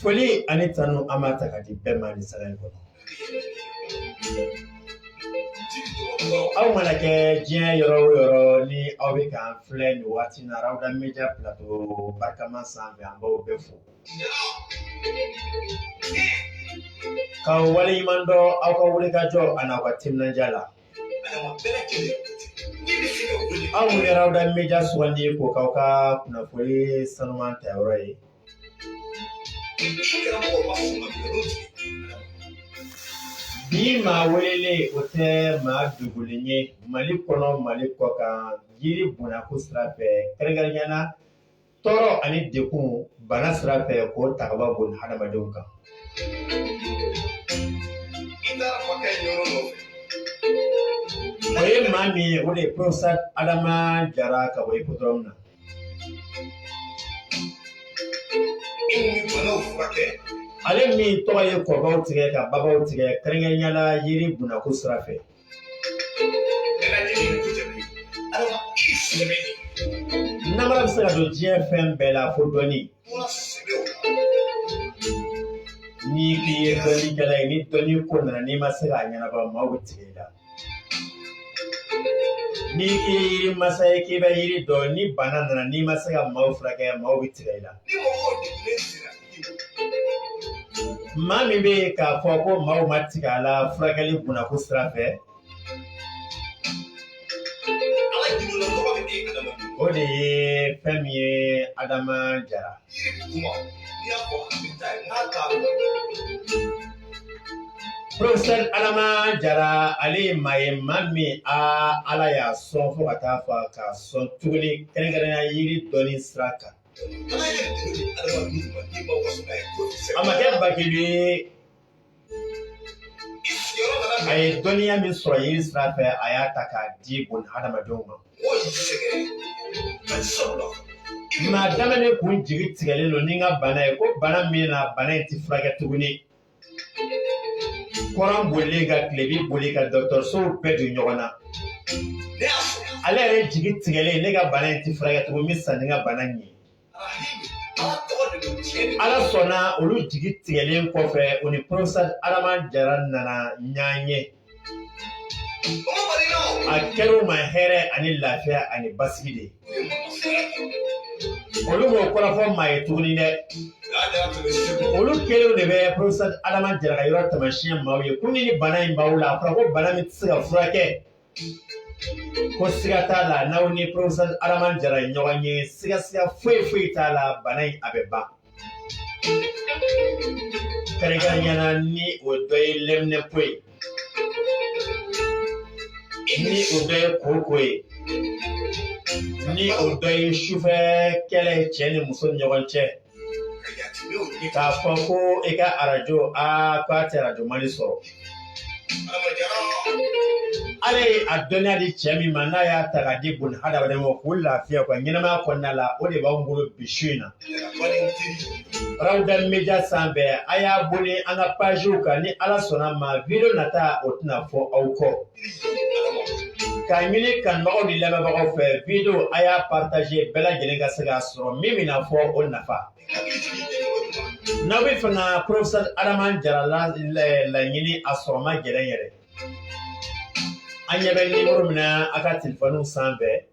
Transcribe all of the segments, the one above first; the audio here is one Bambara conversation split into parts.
Foli ani tanu amata kadi bema ni sagan kono. Aw mana kɛ diɲɛ yɔrɔ o yɔrɔ ni aw bɛ k'an filɛ nin waati na Rawda Media Plateau barikama sanfɛ an b'aw bɛɛ fo. K'aw waleɲuman dɔn aw ka wulikajɔ a n'aw ka timinandiya la. Aw mun ye Rawda Media sugandi k'o k'aw ka kunnafoni sanuman ta yɔrɔ ye. Bi maa welele o tɛ maa dogolen ye Mali kɔnɔ Mali kɔ kan yiri bonnako sira fɛ kɛrɛnkɛrɛnnenya la tɔɔrɔ ani degun bana sira fɛ k'o ta ka bɔ bun hadamadenw kan. O ye maa min ye o de ye Professeur Adama Jara ka bɔ Hippodrome na. Ale min tɔgɔ ye kɔbaw tigɛ ka babaw tigɛ kɛrɛnkɛrɛnnenya la yiri bonnako sira fɛ. Namara bɛ se ka don diɲɛ fɛn bɛɛ la fo dɔnni. N'i k'i ye dɔnnikɛla ye ni dɔnni ko nana n'i ma se k'a ɲɛnabɔ maaw bɛ tigɛ i la. N'i k'i ye yiri masa ye k'i bɛ yiri dɔn ni bana nana n'i ma se ka maaw furakɛ maaw bɛ tigɛ i la. Maa min bɛ k'a fɔ ko maaw ma tigɛ a la furakɛli bonnako sira fɛ. O de ye fɛn min ye Adama Jara. Professeur Adama Jara ale ye maa ye maa min Ala y'a sɔn fo ka taa fɔ k'a sɔn tuguni kɛrɛnkɛrɛnnenya yiri dɔnni sira kan. A ma kɛ bakili ye. A ye dɔnniya min sɔrɔ yiri sira fɛ a y'a ta k'a di bun hadamadenw ma. Maa daminɛ kun jigi tigɛlen don ni n ka bana ye ko bana min na bana in tɛ furakɛ tuguni. Kɔrɔn bolilen ka tilebi boli ka dɔgɔtɔrɔsow bɛɛ don ɲɔgɔn na. Ale yɛrɛ jigi tigɛlen ne ka bana in tɛ furakɛ tuguni min san ni n ka bana in ye. Ala sɔnna olu jigi tigɛlen kɔfɛ o ni Professeur Adama Jara nana ɲɔgɔn ye. A kɛra u ma hɛrɛ ani lafiya ani basigi de. Olu m'o kɔrɔfɔ maa ye tuguni dɛ. Olu kɛlenw de bɛ Professeur Adama Jara ka yɔrɔ taamasiyɛn maaw ye ko ni bana in b'aw la a fɔra ko bana min tɛ se ka furakɛ. Ko siga t'a la n'aw ni Professeur Adama Jara ye ɲɔgɔn ye siga foyi t'a la bana in a bɛ ban. Kɛrɛnkɛrɛnnenya ni o dɔ ye lɛminɛpo ye. Ni o dɔ ye koko ye. Ni o dɔ ye sufɛ kɛlɛ cɛ ni muso ni ɲɔgɔn cɛ. K'a fɔ ko i ka arajo k'a tɛ arajo Mali sɔrɔ. Ale ye a dɔnniya di cɛ min ma n'a y'a ta k'a di bun hadamaden ma k'o lafiya ka ɲɛnamaya kɔnɔna la o de b'anw bolo bi su in na. Rawda Media sanfɛ a y'a boli an ka pajiw kan ni Ala sɔnna ma video nata o tɛna fɔ aw kɔ. K'a ɲini kanubagaw ni lamɛnbagaw fɛ video a y'a partager bɛɛ lajɛlen ka se k'a sɔrɔ min bɛna fɔ o nafa. N'aw bɛ fɛ ka Professeur Adama Jara laɲini a sɔrɔ ma gɛlɛn yɛrɛ. An ɲɛ bɛ nimoro min na a ka telefɔniw sanfɛ.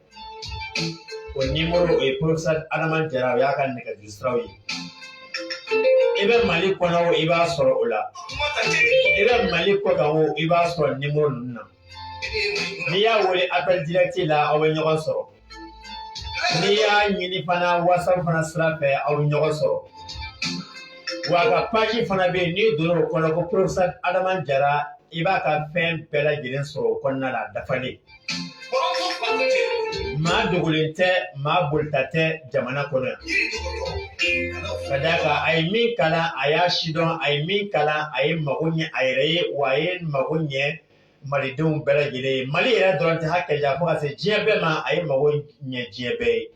O nimoro o ye Professeur Adama Jara o y'a ka nɛgɛjuru siraw ye. I bɛ Mali kɔnɔ o i b'a sɔrɔ o la. I bɛ Mali kɔ kan o i b'a sɔrɔ nimoro ninnu na. N'i y'a wele appel direct la aw bɛ ɲɔgɔn sɔrɔ. N'i y'a ɲini fana WhatsApp fana sira fɛ aw bɛ ɲɔgɔn sɔrɔ. Wa a ka page fana bɛ yen n'i donna o kɔnɔ ko Professeur Adama Jara i b'a ka fɛn bɛɛ lajɛlen sɔrɔ o kɔnɔna la a dafalen. Maa dogolen tɛ maa bolita tɛ jamana kɔnɔ yan. Ka d'a kan a ye min kalan a y'a sidɔn a ye min kalan a ye mago ɲɛ a yɛrɛ ye wa a ye mago ɲɛ malidenw bɛɛ lajɛlen Mali yɛrɛ dɔrɔn tɛ hakɛja fo ka se diɲɛ bɛɛ ma a ye mago ɲɛ diɲɛ bɛɛ ye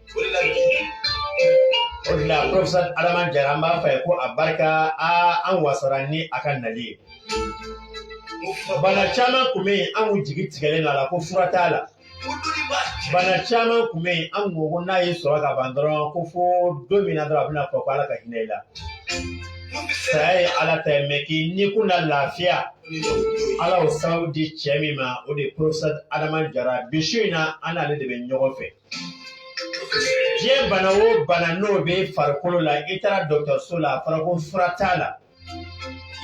o de la professeur Adama Jara an b'a fɔ a ye ko a barika an wasara ni a ka nali ye bana caman kun bɛ yen an kun jigi tigɛlen a la ko fura t'a la bana caman kun bɛ yen an kun ko n'a ye sɔrɔ ka ban dɔrɔn ko fo don min na dɔrɔn a bɛna fɔ ko Ala ka hinɛ i la saya ye Ala ta ye mais k'i ni kun na lafiya Ala o sababu di cɛ min ma o de ye professeur Adama Jara bi su in na an n'ale de bɛ ɲɔgɔn fɛ diɲɛ bana o bana n'o bɛ farikolo la i taara dɔgɔtɔrɔso la a fɔra ko fura t'a la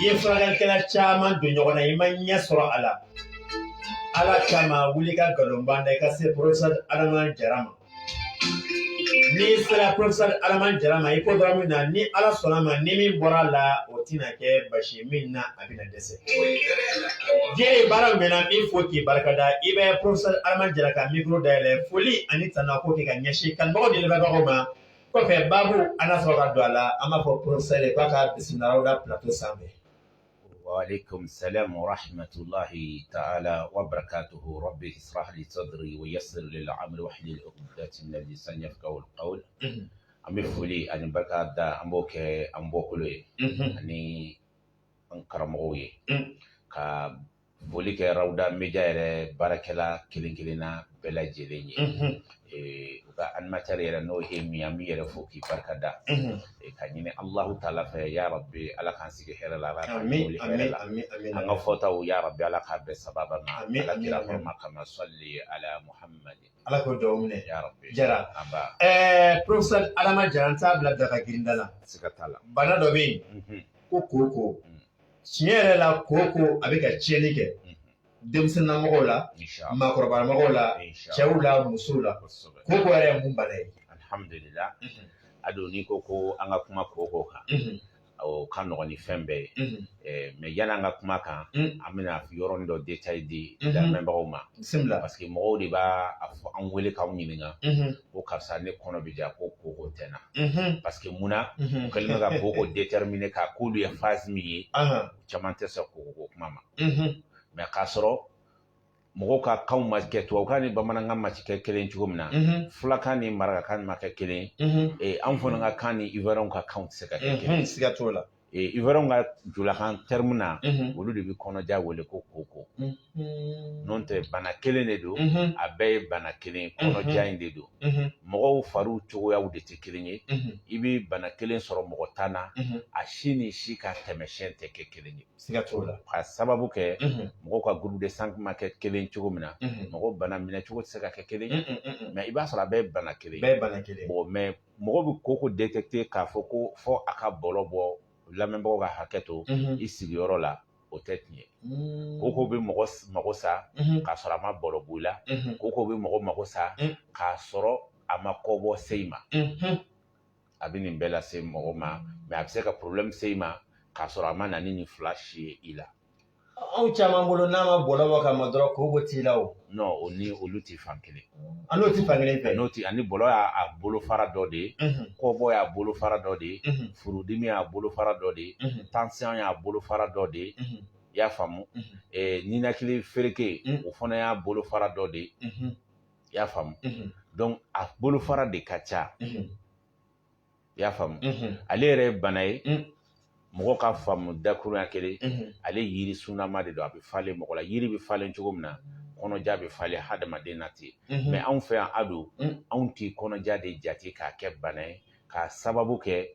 i ye furakɛlikɛla caman don ɲɔgɔn na i ma ɲɛ sɔrɔ a la Ala kama wuli ka nkalon banda i ka se professeur Adama Jara ma n'i sera professeur Adama Jara ma i ko dɔrɔn min na ni Ala sɔnna ma ni min bɔra a la o tɛna kɛ basi ye min na a bɛna dɛsɛ diɲɛ ye baara min na i fo k'i barikada i bɛ professeur Adama Jara ka micro dayɛlɛ foli ani tana ko kɛ ka ɲɛsin kanubagaw ni lamɛnbagaw ma kɔfɛ baabu an na sɔrɔ ka don a la an b'a fɔ professeur ye k'a ka bisimila da plateau sanfɛ. وعليكم السلام ورحمة الله تعالى وبركاته ربي اشرح لي صدري ويسر لي الأمر واحلل عقدة من اللسان يفقهوا القول أمي فولي أني بركة دا أمبوكلوي أني أنكرموي كا فولي كراودا مجاير بركة كلنا بلا جليني uka an matariya no hemi amiyere foki barkada kanyine Allah taala fa ya rabbi ala kan sige hera la amin amin anga fota ya rabbi ala ka be sababa ma ala kira ma kama salli ala muhammad ala ko dawmne ya rabbi Jara aba professeur Adama Jara ta bla daga girindala sikatala bana do be ko koko tiɲɛ yɛrɛ la koko a bɛ ka tiɲɛni kɛ denmisɛnnin mɔgɔw la maakɔrɔba mɔgɔw la cɛw la musow la koko yɛrɛ ye mun bana ye alhamdulillah ado ni koko an ka kuma koko kan o ka nɔgɔn ni fɛn bɛɛ ye mais yani an ka kuma kan an bɛna yɔrɔnin dɔ détail di lamɛnbagaw ma parce que mɔgɔw de b'a fɔ an wele k'anw ɲininka ko karisa ne kɔnɔ bɛ ja ko koko tɛ na parce que munna u kɛlen bɛ ka koko déterminer k'a k'olu ye phase min ye caman tɛ sɔn koko kuma ma mais k'a sɔrɔ mɔgɔw ka kanw ma kɛ tubabukan ni bamanankan ma kɛ kelen cogo min na fulakan ni marakakan ma kɛ kelen an fana ka kan ni ivoiriyɛnw ka kanw tɛ se ka kɛ kelen siga t'o la ivoiriyɛnw ka julakan terme na olu de bɛ kɔnɔja wele ko koko n'o tɛ bana kelen de don a bɛɛ ye bana kelen kɔnɔja in de don mɔgɔw fariw cogoyaw de tɛ kelen ye i bɛ bana kelen sɔrɔ mɔgɔ tan na a si ni si ka tɛmɛsiyɛn tɛ kɛ kelen ye siga t'o la ka sababu kɛ mɔgɔw ka groupe de sang ma kɛ kelen cogo min na mɔgɔw bana minɛ cogo tɛ se ka kɛ kelen mais i b'a sɔrɔ a bɛɛ ye bana kelen mais mɔgɔw bɛ koko détecter k'a fɔ ko fɔ a ka bɔlɔ bɔ lamɛnbagaw ka hakɛ to i sigiyɔrɔ la o tɛ tiɲɛ koko bɛ mɔgɔ mago sa k'a sɔrɔ a ma bɔlɔ bɔ i la koko bɛ mɔgɔ mago sa k'a sɔrɔ a ma kɔbɔ se i ma a bɛ nin bɛɛ lase mɔgɔ ma mais a bɛ se ka problème se i ma k'a sɔrɔ a ma na ni nin fila si ye i la anw caman bolo n'a ma bɔlɔ bɔ ka ma dɔrɔn koko t'i la o non o ni olu tɛ fan kelen n'o tɛ fan kelen fɛ n'o tɛ ani bɔlɔ y'a bolofara dɔ de ye kɔbɔ y'a bolofara dɔ de ye furudimi y'a bolofara dɔ de ye tension y'a bolofara dɔ de ye i y'a faamu ninakili fereke o fana y'a bolofara dɔ de ye i y'a faamu donc a bolofara de ka ca i y'a faamu ale yɛrɛ ye bana ye mɔgɔ ka faamu dakurunya kelen ale yiri sunama de don a bɛ falen mɔgɔ la yiri bɛ falen cogo min na kɔnɔja bɛ falen hadamaden na ten mais anw fɛ yan ado anw tɛ kɔnɔja de jate k'a kɛ bana ye k'a sababu kɛ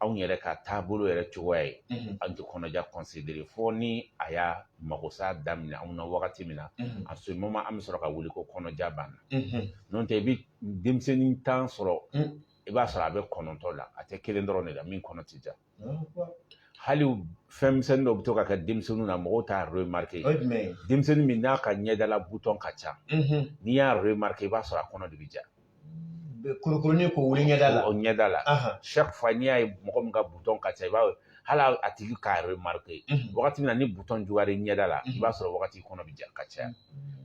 anw yɛrɛ ka taabolo yɛrɛ cogoya ye an tɛ kɔnɔja considérer fo ni a y'a magosa daminɛ anw na wagati min na a ce moment an bɛ sɔrɔ ka wuli ko kɔnɔja banna n'o tɛ i bɛ denmisɛnnin 10 sɔrɔ i b'a sɔrɔ a bɛ 9 la a tɛ kelen dɔrɔn de la min kɔnɔ tɛ ja hali fɛn misɛnnin dɔ bɛ to ka kɛ denmisɛnninw na mɔgɔw t'a remarqué denmisɛnnin min n'a ka ɲɛdala bouton ka ca n'i y'a remarqué i b'a sɔrɔ a kɔnɔ de bɛ ja kurukurunin ko wuli ɲɛda la o ɲɛda la chaque fois n'i y'a ye mɔgɔ min ka bouton ka ca i b'a hali a tigi k'a remarqué wagati min na ni bouton juguyara i ɲɛda la i b'a sɔrɔ wagati kɔnɔ bɛ ja ka caya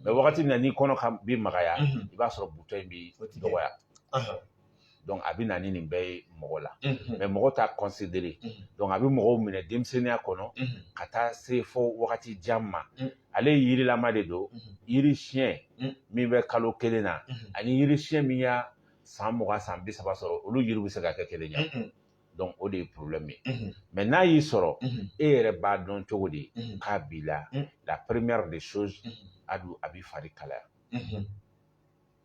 mais wagati min na ni kɔnɔ bɛ magaya i b'a sɔrɔ bouton in bɛ dɔgɔya donc a bɛ na ni nin bɛɛ ye mɔgɔ la mais mɔgɔ t'a considérer donc a bɛ mɔgɔw minɛ denmisɛnninya kɔnɔ ka taa se fo wagati jan ma ale yirilama de don yiri siɲɛ min bɛ kalo 1 na ani yiri siɲɛ min y'a san 20 san 30 sɔrɔ olu yiri bɛ se ka kɛ kelen ye donc o de ye problème ye mais n'a y'i sɔrɔ e yɛrɛ b'a dɔn cogo di k'a b'i la la première des choses a b'i fari kalaya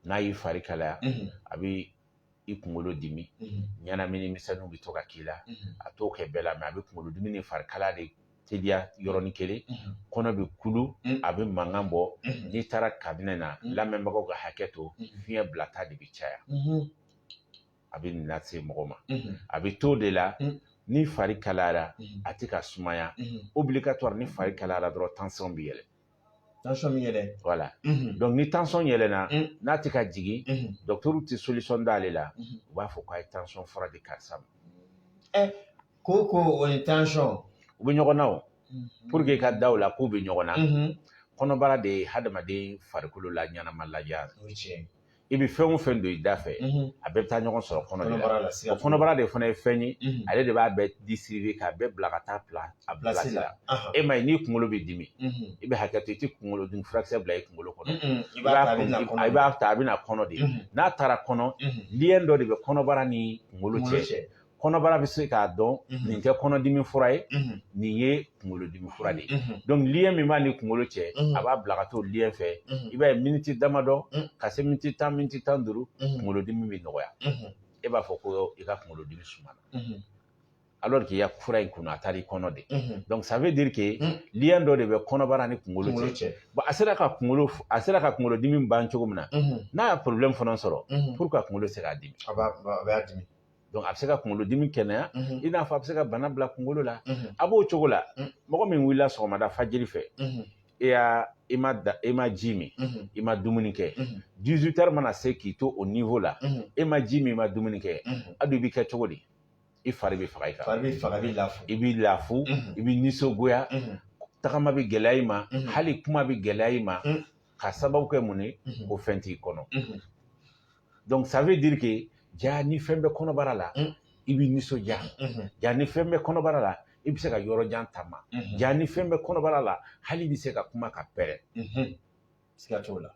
n'a y'i fari kalaya a bɛ i kunkolo dimi ɲanamini misɛnninw bɛ to ka k'i la a t'o kɛ bɛɛ la mais a bɛ kunkolo dimi ni fari kalaya de teliya yɔrɔnin kelen kɔnɔ bɛ kulu a bɛ mankan bɔ n'i taara cabinet na lamɛnbagaw ka hakɛ to fiɲɛ bilata de bɛ caya a bɛ nin lase mɔgɔ ma a bɛ to de la ni fari kalayara a tɛ ka sumaya obligatoire ni fari kalayara dɔrɔn tension bɛ yɛlɛ. Tension bɛ yɛlɛ. Voilà. Donc ni tension yɛlɛna n'a tɛ ka jigin docteur tɛ solution d'ale la u b'a fɔ k'a ye tension fura di karisa ma. Ko o ni tension u bɛ ɲɔgɔn na o pour que ka da o la k'u bɛ ɲɔgɔn na kɔnɔbara de ye hadamaden farikolo la ɲanama lajɛ. I bɛ fɛn o fɛn don i da fɛ a bɛɛ bɛ taa ɲɔgɔn sɔrɔ kɔnɔ de la o kɔnɔbara de fana ye fɛn ye ale de b'a bɛɛ distribuer k'a bɛɛ bila ka taa a place la e ma ye n'i kunkolo bɛ dimi i bɛ hakɛ to i tɛ kunkolo dimi furakisɛ bila i kunkolo kɔnɔ i b'a ta a bɛ na kɔnɔ de n'a taara kɔnɔ lien dɔ de bɛ kɔnɔbara ni kunkolo cɛ kɔnɔbara bɛ se k'a dɔn nin tɛ kɔnɔdimi fura ye nin ye kunkolodimi fura de ye donc lien min b'a ni kunkolo cɛ a b'a bila ka t'o lien fɛ i b'a ye miniti damadɔ ka se miniti 10 miniti 15 kunkolodimi bɛ nɔgɔya e b'a fɔ ko i ka kunkolodimi sumana alors qu'il y a fura in kunna a taara i kɔnɔ de donc ça veut dire que lien dɔ de bɛ kɔnɔbara ni kunkolo cɛ bon a sera ka kunkolodimi ban cogo min na n'a ye problème fana sɔrɔ pour que kunkolo se k'a dimi a b'a dimi. Donc a bɛ se ka kunkolodimi kɛnɛya i n'a fɔ a bɛ se ka bana bila kunkolo la a b'o cogo la mɔgɔ min wulila sɔgɔmada fajiri fɛ i ma ji min i ma dumuni kɛ 18 heures mana se k'i to o niveau la e ma ji min i ma dumuni kɛ a dun i bɛ kɛ cogo di i fari bɛ faga i kan i b'i lafu i b'i nisɔngoya tagama bɛ gɛlɛya i ma hali kuma bɛ gɛlɛya i ma ka sababu kɛ mun ye o fɛn t'i kɔnɔ donc ça veut dire que ja ni fɛn bɛ kɔnɔbara la i bɛ nisɔndiya ja ni fɛn bɛ kɔnɔbara la i bɛ se ka yɔrɔ jan taama ja ni fɛn bɛ kɔnɔbara la hali i bɛ se ka kuma ka pɛrɛn siga t'o la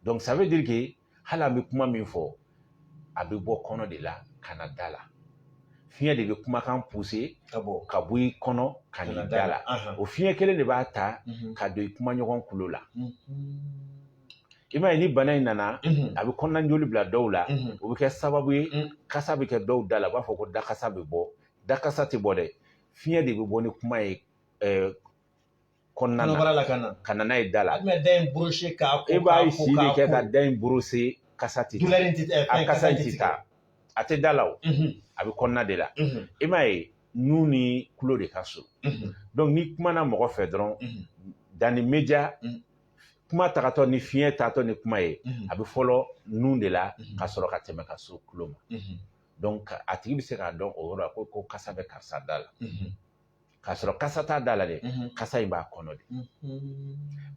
donc ça veut dire que hali an bɛ kuma min fɔ a bɛ bɔ kɔnɔ de la ka na da la fiɲɛ de bɛ kumakan pousser ka bɔ i kɔnɔ ka n'i da la o fiɲɛ kelen de b'a ta ka don i kumaɲɔgɔn kulo la i m'a ye ni bana in nana a bɛ kɔnɔna joli bila dɔw la o bɛ kɛ sababu ye kasa bɛ kɛ dɔw da la u b'a fɔ ko dakasa bɛ bɔ dakasa tɛ bɔ dɛ fiɲɛ de bɛ bɔ ni kuma ye kɔnɔna la ka na n'a ye da la e b'a si de kɛ ka da in brosser kasa tɛ a kasa in tɛ taa a tɛ da la o a bɛ kɔnɔna de la i m'a ye nu ni tulo de ka surun donc ni kumana mɔgɔ fɛ dɔrɔn dans les médias kuma tagatɔ ni fiɲɛ taatɔ ni kuma ye a bɛ fɔlɔ nun de la ka sɔrɔ ka tɛmɛ ka so tulo ma donc a tigi bɛ se k'a dɔn o yɔrɔ la ko kasa bɛ karisa da la k'a sɔrɔ kasa t'a da la dɛ kasa in b'a kɔnɔ de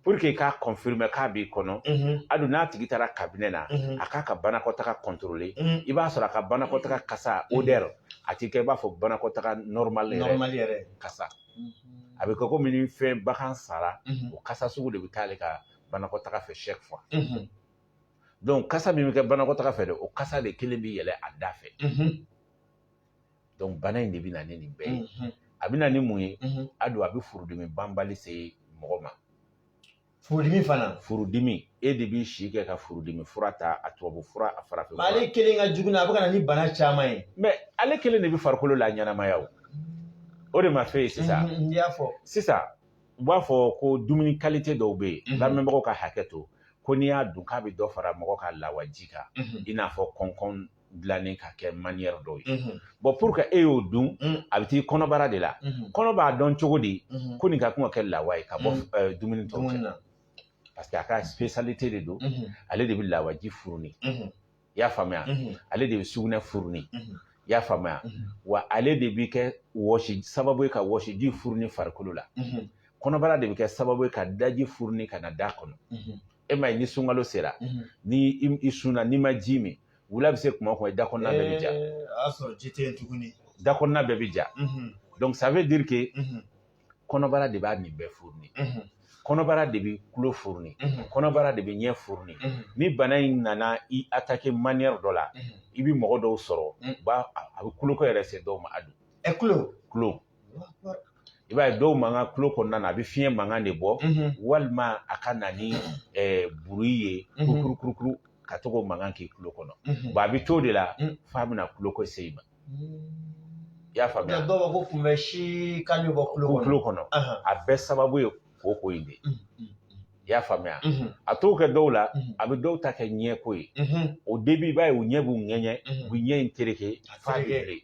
pour que k'a confirmer k'a b'i kɔnɔ a dun n'a tigi taara cabinet na a k'a ka banakɔtaga contrôler i b'a sɔrɔ a ka banakɔtaga kasa odeur a tɛ kɛ i b'a fɔ banakɔtaga normal yɛrɛ kasa a bɛ kɛ komi ni fɛn bagan sara o kasa sugu de bɛ k'ale ka banakɔtaga fɛ chaque fois donc kasa min bɛ kɛ banakɔtaga fɛ dɛ o kasa de kelen bɛ yɛlɛ a da fɛ donc bana in de bɛ na ni nin bɛɛ ye a bɛ na ni mun ye a don a bɛ furudimi banbali se mɔgɔ ma furudimi e de b'i si kɛ ka furudimi fura ta a tubabu fura a farafin fura ale kelen ka jugu na a bɛ ka na ni bana caman ye mais ale kelen de bɛ farikolo la ɲɛnamaya o de ma fɛ ye sisan sisan u b'a fɔ ko dumuni qualité dɔw bɛ yen lamɛnbagaw ka hakɛ to ko n'i y'a dun k'a bɛ dɔ fara mɔgɔ ka lawaji kan i n'a fɔ kɔnkɔn dilannen ka kɛ manière dɔw ye bon pour que e y'o dun a bɛ t'i kɔnɔbara de la kɔnɔ b'a dɔn cogo di ko nin ka kan ka kɛ lawa ye ka bɔ dumuni tɔw cɛ parce que a ka spécialité de don ale de bɛ lawaji furuni i y'a faamuya ale de bɛ sugunɛ furuni i y'a faamuya wa ale de bɛ kɛ wɔsi sababu ye ka wɔsiji furuni farikolo la kɔnɔbara de bɛ kɛ sababu ye ka daji furuni ka na da kɔnɔ e ma ye ni sunkalo sera ni i sunna n'i ma ji min wula bɛ se kuma o kuma da kɔnɔna bɛɛ bɛ ja. A sɔrɔ ji tɛ yen tuguni. Da kɔnɔna bɛɛ bɛ ja. Donc ça veut dire que kɔnɔbara de b'a nin bɛɛ furuni. Kɔnɔbara de bɛ tulo furuni. Kɔnɔbara de bɛ ɲɛ furuni. Ni bana in nana i attaquer manière dɔ la, i bɛ mɔgɔ dɔw sɔrɔ a bɛ tuloko yɛrɛ se dɔw ma a don. Tulo. I b'a ye dɔw mankan tulo kɔnɔna na a bɛ fiɲɛ mankan de bɔ walima a ka na ni bruit ye kurukuru ka to k'o mankan k'i tulo kɔnɔ. Bon a bɛ to de la f'a bɛna tuloko se i ma. I y'a faamuya. Dɔw b'a ko kun bɛ si kan bɛ bɔ tulo kɔnɔ. A bɛɛ sababu ye koko in de. I y'a faamuya. A t'o kɛ dɔw la a bɛ dɔw ta kɛ ɲɛko ye. O début i b'a ye u ɲɛ b'u ŋɛɲɛ u bɛ ɲɛ in tereke f'a bɛ bilen.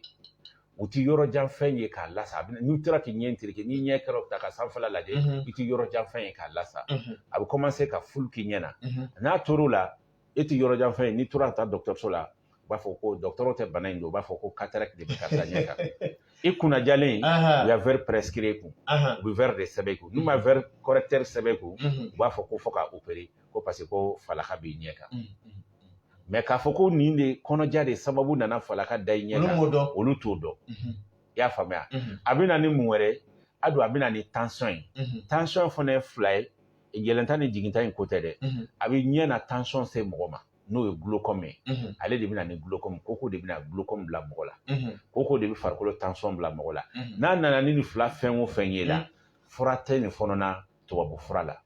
U ti yɔrɔ jan fɛn ye k'a lasa n'u tora k'i ɲɛ tereke ni ɲɛ kɛra ta ka sanfɛla lajɛ i ti yɔrɔ jan fɛn ye k'a lasa a bɛ commencer ka fulu k'i ɲɛ na n'a tor'o la e ti yɔrɔ jan fɛn ye n'i tora ka taa dɔgɔtɔrɔso la u b'a fɔ ko dɔgɔtɔrɔw tɛ bana in don u b'a fɔ ko cataracte de bɛ karisa ɲɛ kan i kunna jalen u ya verre prescrit kun u bɛ verre de sɛbɛn kun n'u ma verre correcteur sɛbɛn kun u b'a fɔ ko fɔ ka opérer ko parce que ko falaka b'i ɲɛ kan. Mais k'a fɔ ko nin de kɔnɔja de sababu nana falaka da i ɲɛ kan olu t'o dɔn. I y'a faamuya. A bɛ na ni mun wɛrɛ a don a bɛ na ni tension ye. Tension fana ye fila ye yɛlɛnta ni jiginta in ko tɛ dɛ. A bɛ ɲɛ na tension se mɔgɔ ma n'o ye glaucome ye. Ale de bɛ na ni glaucome koko de bɛ na glaucome bila mɔgɔ la. Koko de bɛ farikolo tension bila mɔgɔ la. N'a nana ni nin fila fɛn o fɛn ye la fura tɛ nin fana na tubabu fura la.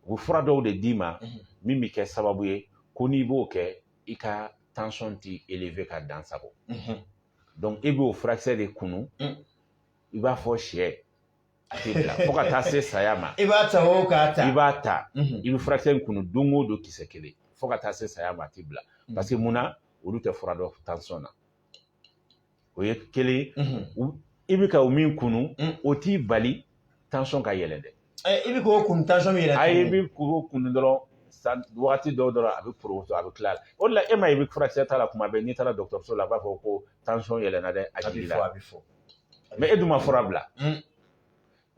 U bɛ fura dɔw de d'i ma min bɛ kɛ sababu ye ko n'i b'o kɛ i ka tension ti élevé ka dan sago. Donc i b'o furakisɛ de kunu i b'a fɔ sɛ a tɛ bila fo ka taa se saya ma. I b'a ta o k'a ta. I b'a ta i bɛ furakisɛ in kunu don o don kisɛ kelen fo ka taa se saya ma a tɛ bila parce que munna olu tɛ fura dɔn tension na. O ye kelen i bɛ ka o min kunu o t'i bali tension ka yɛlɛn dɛ. I bɛ k'o kunu tension bɛ yɛlɛn. Ayi i bɛ k'o kunu dɔrɔn wagati dɔw dɔrɔn a bɛ poroto a bɛ tila la o de la e ma i bɛ furakisɛ t'a la kuma bɛɛ n'i taara dɔgɔtɔrɔso la a b'a fɔ ko tension yɛlɛnna dɛ a jiginna mais e dun ma fura bila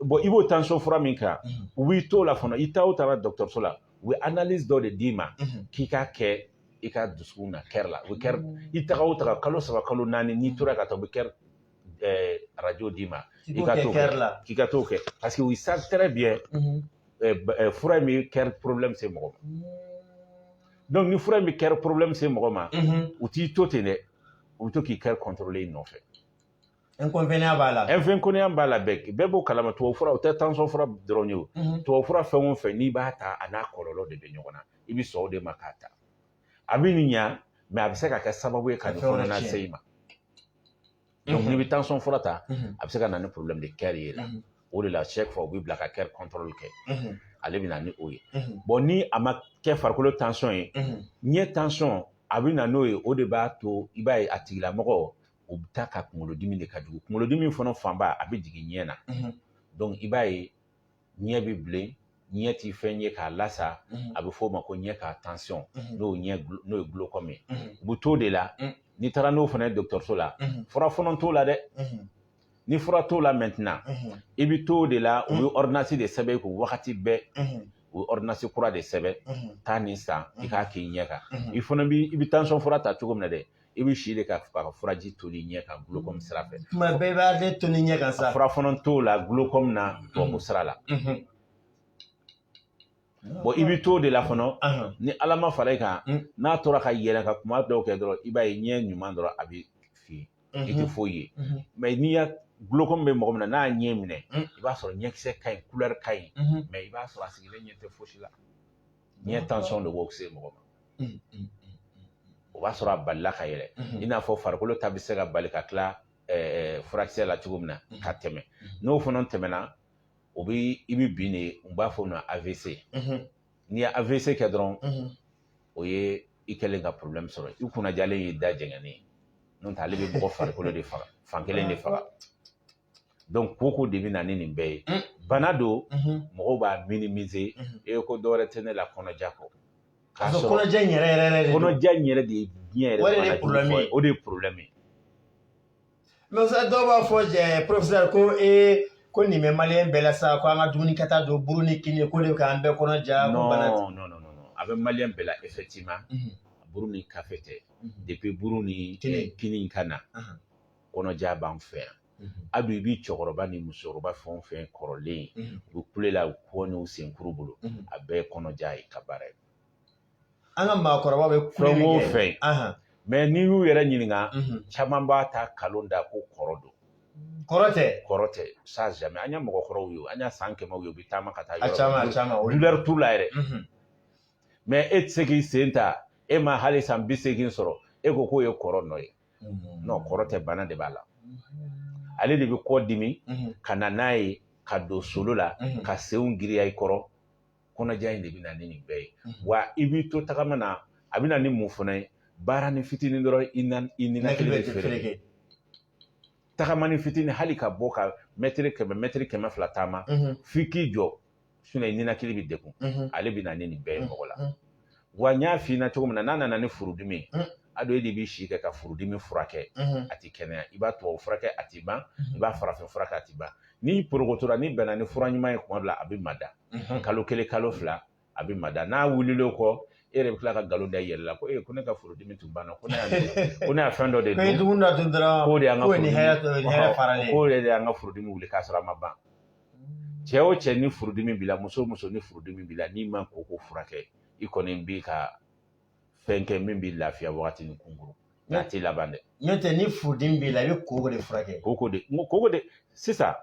bon i b'o tension fura min kan u b'i t'o la fana i taa o taara dɔgɔtɔrɔso la u bɛ analyse dɔ de d'i ma k'i k'a kɛ i ka dusukun na kɛri la u bɛ kɛri i taga o taga kalo saba kalo naani n'i tora ka taa u bɛ kɛri radio d'i ma i ka t'o kɛ k'i ka t'o kɛ parce que ils savent très bien fura in bɛ kɛri problème se mɔgɔ ma donc ni fura in bɛ kɛri problème se mɔgɔ ma u t'i to ten dɛ u bɛ to k'i kɛri contrôler i nɔfɛ. Inconvénient b'a la. Inconvénient b'a la bɛɛ b'o kalama tubabu fura o tɛ tension fura dɔrɔn ye o tubabu fura fɛn o fɛn n'i b'a ta a n'a kɔlɔlɔ de bɛ ɲɔgɔn na i bɛ sɔn o de ma k'a ta a bɛ nin ɲa mais a bɛ se ka kɛ sababu ye ka nin fana lase i ma donc n'i bɛ tension fura ta a bɛ se ka na ni problème de kɛri ye la. O de la chaque fois u bɛ bila ka kɛri contrôle kɛ ale bɛ na ni o ye bon ni a ma kɛ farikolo tension ye ɲɛ tension a bɛ na n'o ye o de b'a to i b'a ye a tigilamɔgɔ o bɛ taa ka kunkolodimi de ka jugu kunkolodimi fana fanba a bɛ jigin ɲɛ na donc i b'a ye ɲɛ bɛ bilen ɲɛ ti fɛn ye k'a lasa a bɛ f'o ma ko ɲɛ ka tension n'o ye glaucome ye u bɛ t'o de la n'i taara n'o fana ye dɔgɔtɔrɔso la fura fana t'o la dɛ. Ni fura t'o la maintenant i bɛ t'o de la u ye ordonnance de sɛbɛn kun wagati bɛɛ u ye ordonnance kura de sɛbɛn taa nin san i k'a k'i ɲɛ kan i fana i bɛ tension fura ta cogo min na dɛ i bɛ si de ka furaji toli ɲɛ kan glaucome sira fɛ. Tuma bɛɛ i b'ale toli ɲɛ kan sa. Fura fana t'o la glaucome na tubabu sira la. Bon i bɛ t'o de la fana ni ala ma fara i kan n'a tora ka yɛlɛ ka kuma dɔw kɛ dɔrɔn i b'a ye ɲɛ ɲuman dɔrɔn a bɛ fin i tɛ foyi ye mais n'i y'a glaucome bɛ mɔgɔ min na n'a ɲɛ minɛ i b'a sɔrɔ ɲɛkisɛ ka ɲi couleur ka ɲi mais i b'a sɔrɔ a sigilen ɲɛ tɛ fosi la ɲɛ tension de b'o se mɔgɔ ma o b'a sɔrɔ a balila ka yɛlɛ i n'a fɔ farikolo ta bɛ se ka bali ka tila furakisɛ la cogo min na ka tɛmɛ n'o fana tɛmɛna o bɛ i bɛ bin de u b'a fɔ o ma AVC n'i ye AVC kɛ dɔrɔn o ye i kɛlen ka problème sɔrɔ i kunna jalen y'i da jɛngɛnen ye n'o tɛ ale bɛ mɔgɔ farikolo de faga fan kelen de faga. Donc koko de bɛ na ni nin bɛɛ ye bana don mɔgɔw b'a minimiser e ko dɔwɛrɛ tɛ ne la kɔnɔja kɔ k'a sɔrɔ kɔnɔja in yɛrɛ kɔnɔja in yɛrɛ de ye diɲɛ yɛrɛ bana o de ye problème ye. mais dɔw b'a fɔ professeur ko nin bɛ maliyɛn bɛɛ la sa ko an ka dumuni kɛta don buru ni kini ko de k'an bɛɛ kɔnɔja ko bana. Non a bɛ maliyɛn bɛɛ la effectivement buru ni kafe tɛ depuis buru ni kini ka na kɔnɔja b'an fɛ yan adu i b'i cɛkɔrɔba ni musokɔrɔba fɛn o fɛn kɔrɔlen u kule la u kɔ n'u senkuru bolo a bɛɛ ye kɔnɔja ye ka baara ye an ka maakɔrɔba bɛ kule fɛn o fɛn mais n'i y'u yɛrɛ ɲininka caman b'a ta kalon da ko kɔrɔ don kɔrɔ tɛ ça jamais an y'a mɔgɔkɔrɔw ye an y'a san kɛmɛw ye u bɛ taama ka taa yɔrɔ douleur t'u la yɛrɛ mais e tɛ se k'i sen ta e ma hali san 80 sɔrɔ e ko k'o ye kɔrɔ nɔ ye non kɔrɔ tɛ bana de b'a la ale de bɛ kɔ dimi ka na n'a ye ka don solo la ka senw giriya i kɔrɔ kɔnɔja in de bɛ na ni nin bɛɛ ye wa i b'i to tagama na a bɛ na ni mun fana ye baara ni fitinin dɔrɔn i ninakili bɛ fereke tagamani fitinin hali ka bɔ ka mɛtiri 100 taama f'i k'i jɔ i ninakili bɛ degun ale bɛ na ni nin bɛɛ ye mɔgɔ la wa n y'a f'i ɲɛna cogo min na n'a nana ni furudimi a dɔ e de b'i si kɛ ka furudimi furakɛ a tɛ kɛnɛya i b'a tubabu furakɛ a tɛ ban i b'a farafin furakɛ a tɛ ban n'i porokotora n'i bɛnna ni fura ɲuman ye kuma dɔ la a bɛ mada kalo 1 kalo 2 a bɛ mada n'a wulil'o kɔ e yɛrɛ bɛ tila ka nkalon da i yɛrɛ la ko ko ne ka furudimi tun banna ko ne y'a fɛn dɔ de dun k'o de y'an ka furudimi wuli k'a sɔrɔ a ma ban cɛ o cɛ ni furudimi b'i la muso o muso ni furudimi b'i la n'i ma koko furakɛ i kɔni b'i ka fɛn kɛ min b'i lafiya wagati ni kunkuru n'a t'i laban dɛ n'o tɛ ni furudimi b'i la i bɛ koko de furakɛ koko de sisan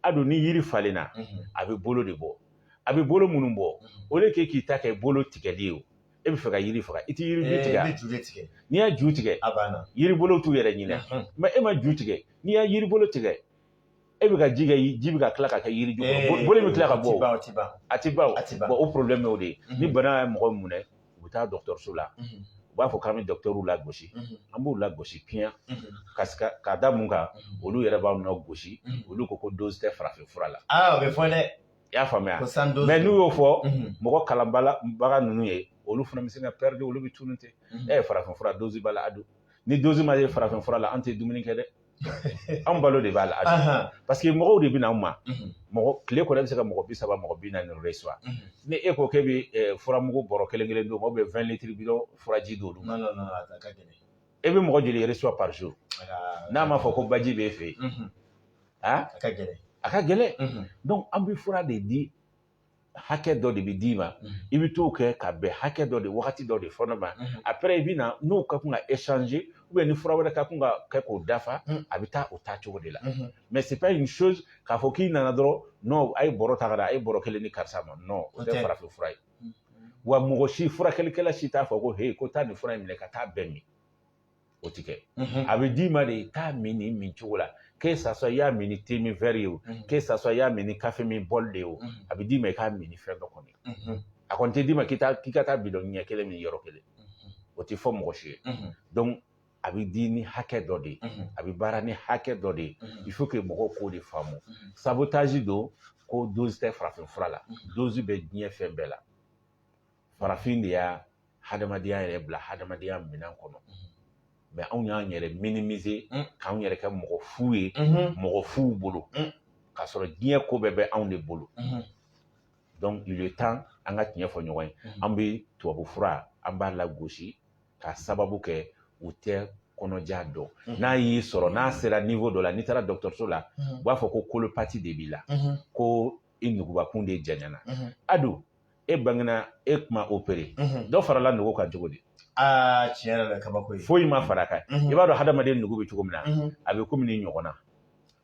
a don ni yiri falenna a bɛ bolo de bɔ a bɛ bolo minnu bɔ o de k'i ta kɛ bolo tigɛli ye o e bɛ fɛ ka yiri faga i tɛ yiri tigɛ n'i y'a ju tigɛ yiri bolo t'u yɛrɛ ɲinɛ mais e ma ju tigɛ n'i y'a yiri bolo tigɛ e bɛ ka ji bɛ ka tila ka kɛ yiri ju kɔrɔ bolo bɛ tila ka bɔ a tɛ ban o problème y'o de ye ni bana ye mɔgɔ minɛ u bɛ taa dɔgɔtɔrɔso la u b'a fɔ k'an bɛ dɔgɔtɔrɔw lagosi an b'u lagosi piyan ka da mun kan olu yɛrɛ b'aw nɔ gosi olu ko dose tɛ farafin fura la o bɛ fɔ dɛ i y'a faamuya mais n'u y'o fɔ mɔgɔ kalanbaga ninnu ye olu fana bɛ se ka perdre olu bɛ tunun ten farafin fura dose b'a la a don ni dose ma ye farafin fura la an tɛ dumuni kɛ dɛ an balo de b'a la a don parce que mɔgɔw de bɛ na anw ma mɔgɔ tile kɔnɔ bɛ se ka mɔgɔ 30 mɔgɔ 40 reçoit ni e ko k'e bɛ furamugu bɔrɔ kelen d'o ma ou bien 20 litres bidon furaji d'olu ma e bɛ mɔgɔ joli reçoit par jour n'a ma fɔ ko baji b'e fɛ yen a ka gɛlɛn donc an bɛ fura de di hakɛ dɔ de bɛ d'i ma i bɛ t'o kɛ ka bɛn hakɛ dɔ de wagati dɔ de fɔ ne ma après i bɛ na n'o ka kun ka échanger ou bien ni fura wɛrɛ ka kun ka kɛ k'o dafa a bɛ taa o cogo de la mais c'est pas une chose k'a fɔ k'i nana dɔrɔn non a ye bɔrɔ ta ka na a ye bɔrɔ 1 ni karisa ma non o tɛ farafin fura ye wa mɔgɔ si furakɛlikɛla si t'a fɔ ko ko taa nin fura in minɛ ka taa bɛɛ min o tɛ kɛ a bɛ d'i ma de k'a min nin min cogo la que ça soit i y'a min ni thé min verre ye o que ça soit i y'a min ni café min bol de ye o a bɛ d'i ma i k'a min ni fɛn dɔ kɔni a kɔni tɛ d'i ma k'i ka taa bidon ɲɛ 1 min yɔrɔ 1 o tɛ fɔ mɔgɔ si ye donc a bɛ di ni hakɛ dɔ de ye a bɛ baara ni hakɛ dɔ de ye il faut que mɔgɔw k'o de faamu sabotage don ko dose tɛ farafin fura la dose bɛ diɲɛ fɛn bɛɛ la farafin de y'a hadamadenya yɛrɛ bila hadamadenya minɛn kɔnɔ mais anw y'an yɛrɛ minimiser k'anw yɛrɛ kɛ mɔgɔ fu ye mɔgɔ fuw bolo k'a sɔrɔ diɲɛ ko bɛɛ bɛ anw de bolo donc il est temps an ka tiɲɛ fɔ ɲɔgɔn ye an bɛ tubabu fura an b'a lagosi ka sababu kɛ u tɛ kɔnɔja dɔn n'a y'i sɔrɔ n'a sera niveau dɔ la n'i taara dɔgɔtɔrɔso la u b'a fɔ ko kolopati de b'i la ko i nugubakun de janyana adu e bangena e kuma opéré dɔ farala nugu kan cogo di tiɲɛ yɛrɛ la kabako ye foyi ma fara kan i b'a dɔn hadamaden nugu bɛ cogo min na a bɛ komi ni ɲɔgɔn na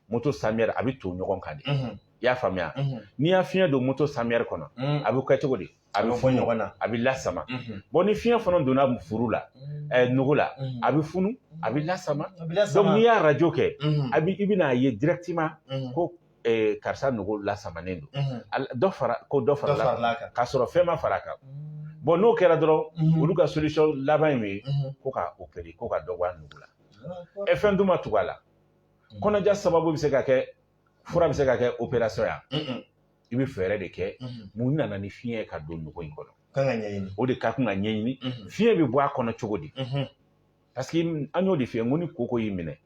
moto samiyɛri a bɛ to ɲɔgɔn kan de i y'a faamuya n'i y'a fiɲɛ don moto samiyɛri kɔnɔ a bɛ kɛ cogo di a bɛ funu ɲɔgɔn na a bɛ lasama bon ni fiɲɛ fana donna furu la nugu la a bɛ funu a bɛ lasama donc n'i y'a radio kɛ i bɛ n'a ye directement ko karisa nugu lasamanen don dɔ fara la k'a sɔrɔ fɛn ma fara kan bon n'o kɛra dɔrɔn olu ka solution laban ye ko ka opérer ko ka dɔ bɔ a nugu la fɛn dun ma tugu a la kɔnɔja sababu bɛ se ka kɛ fura bɛ se ka kɛ opération ya i bɛ fɛɛrɛ de kɛ mun nana ni fiɲɛ ye ka don nugu in kɔnɔ o de ka kan ka ɲɛɲini fiɲɛ bɛ bɔ a kɔnɔ cogo di parce que an y'o de f'i ye n ko ni koko y'i minɛ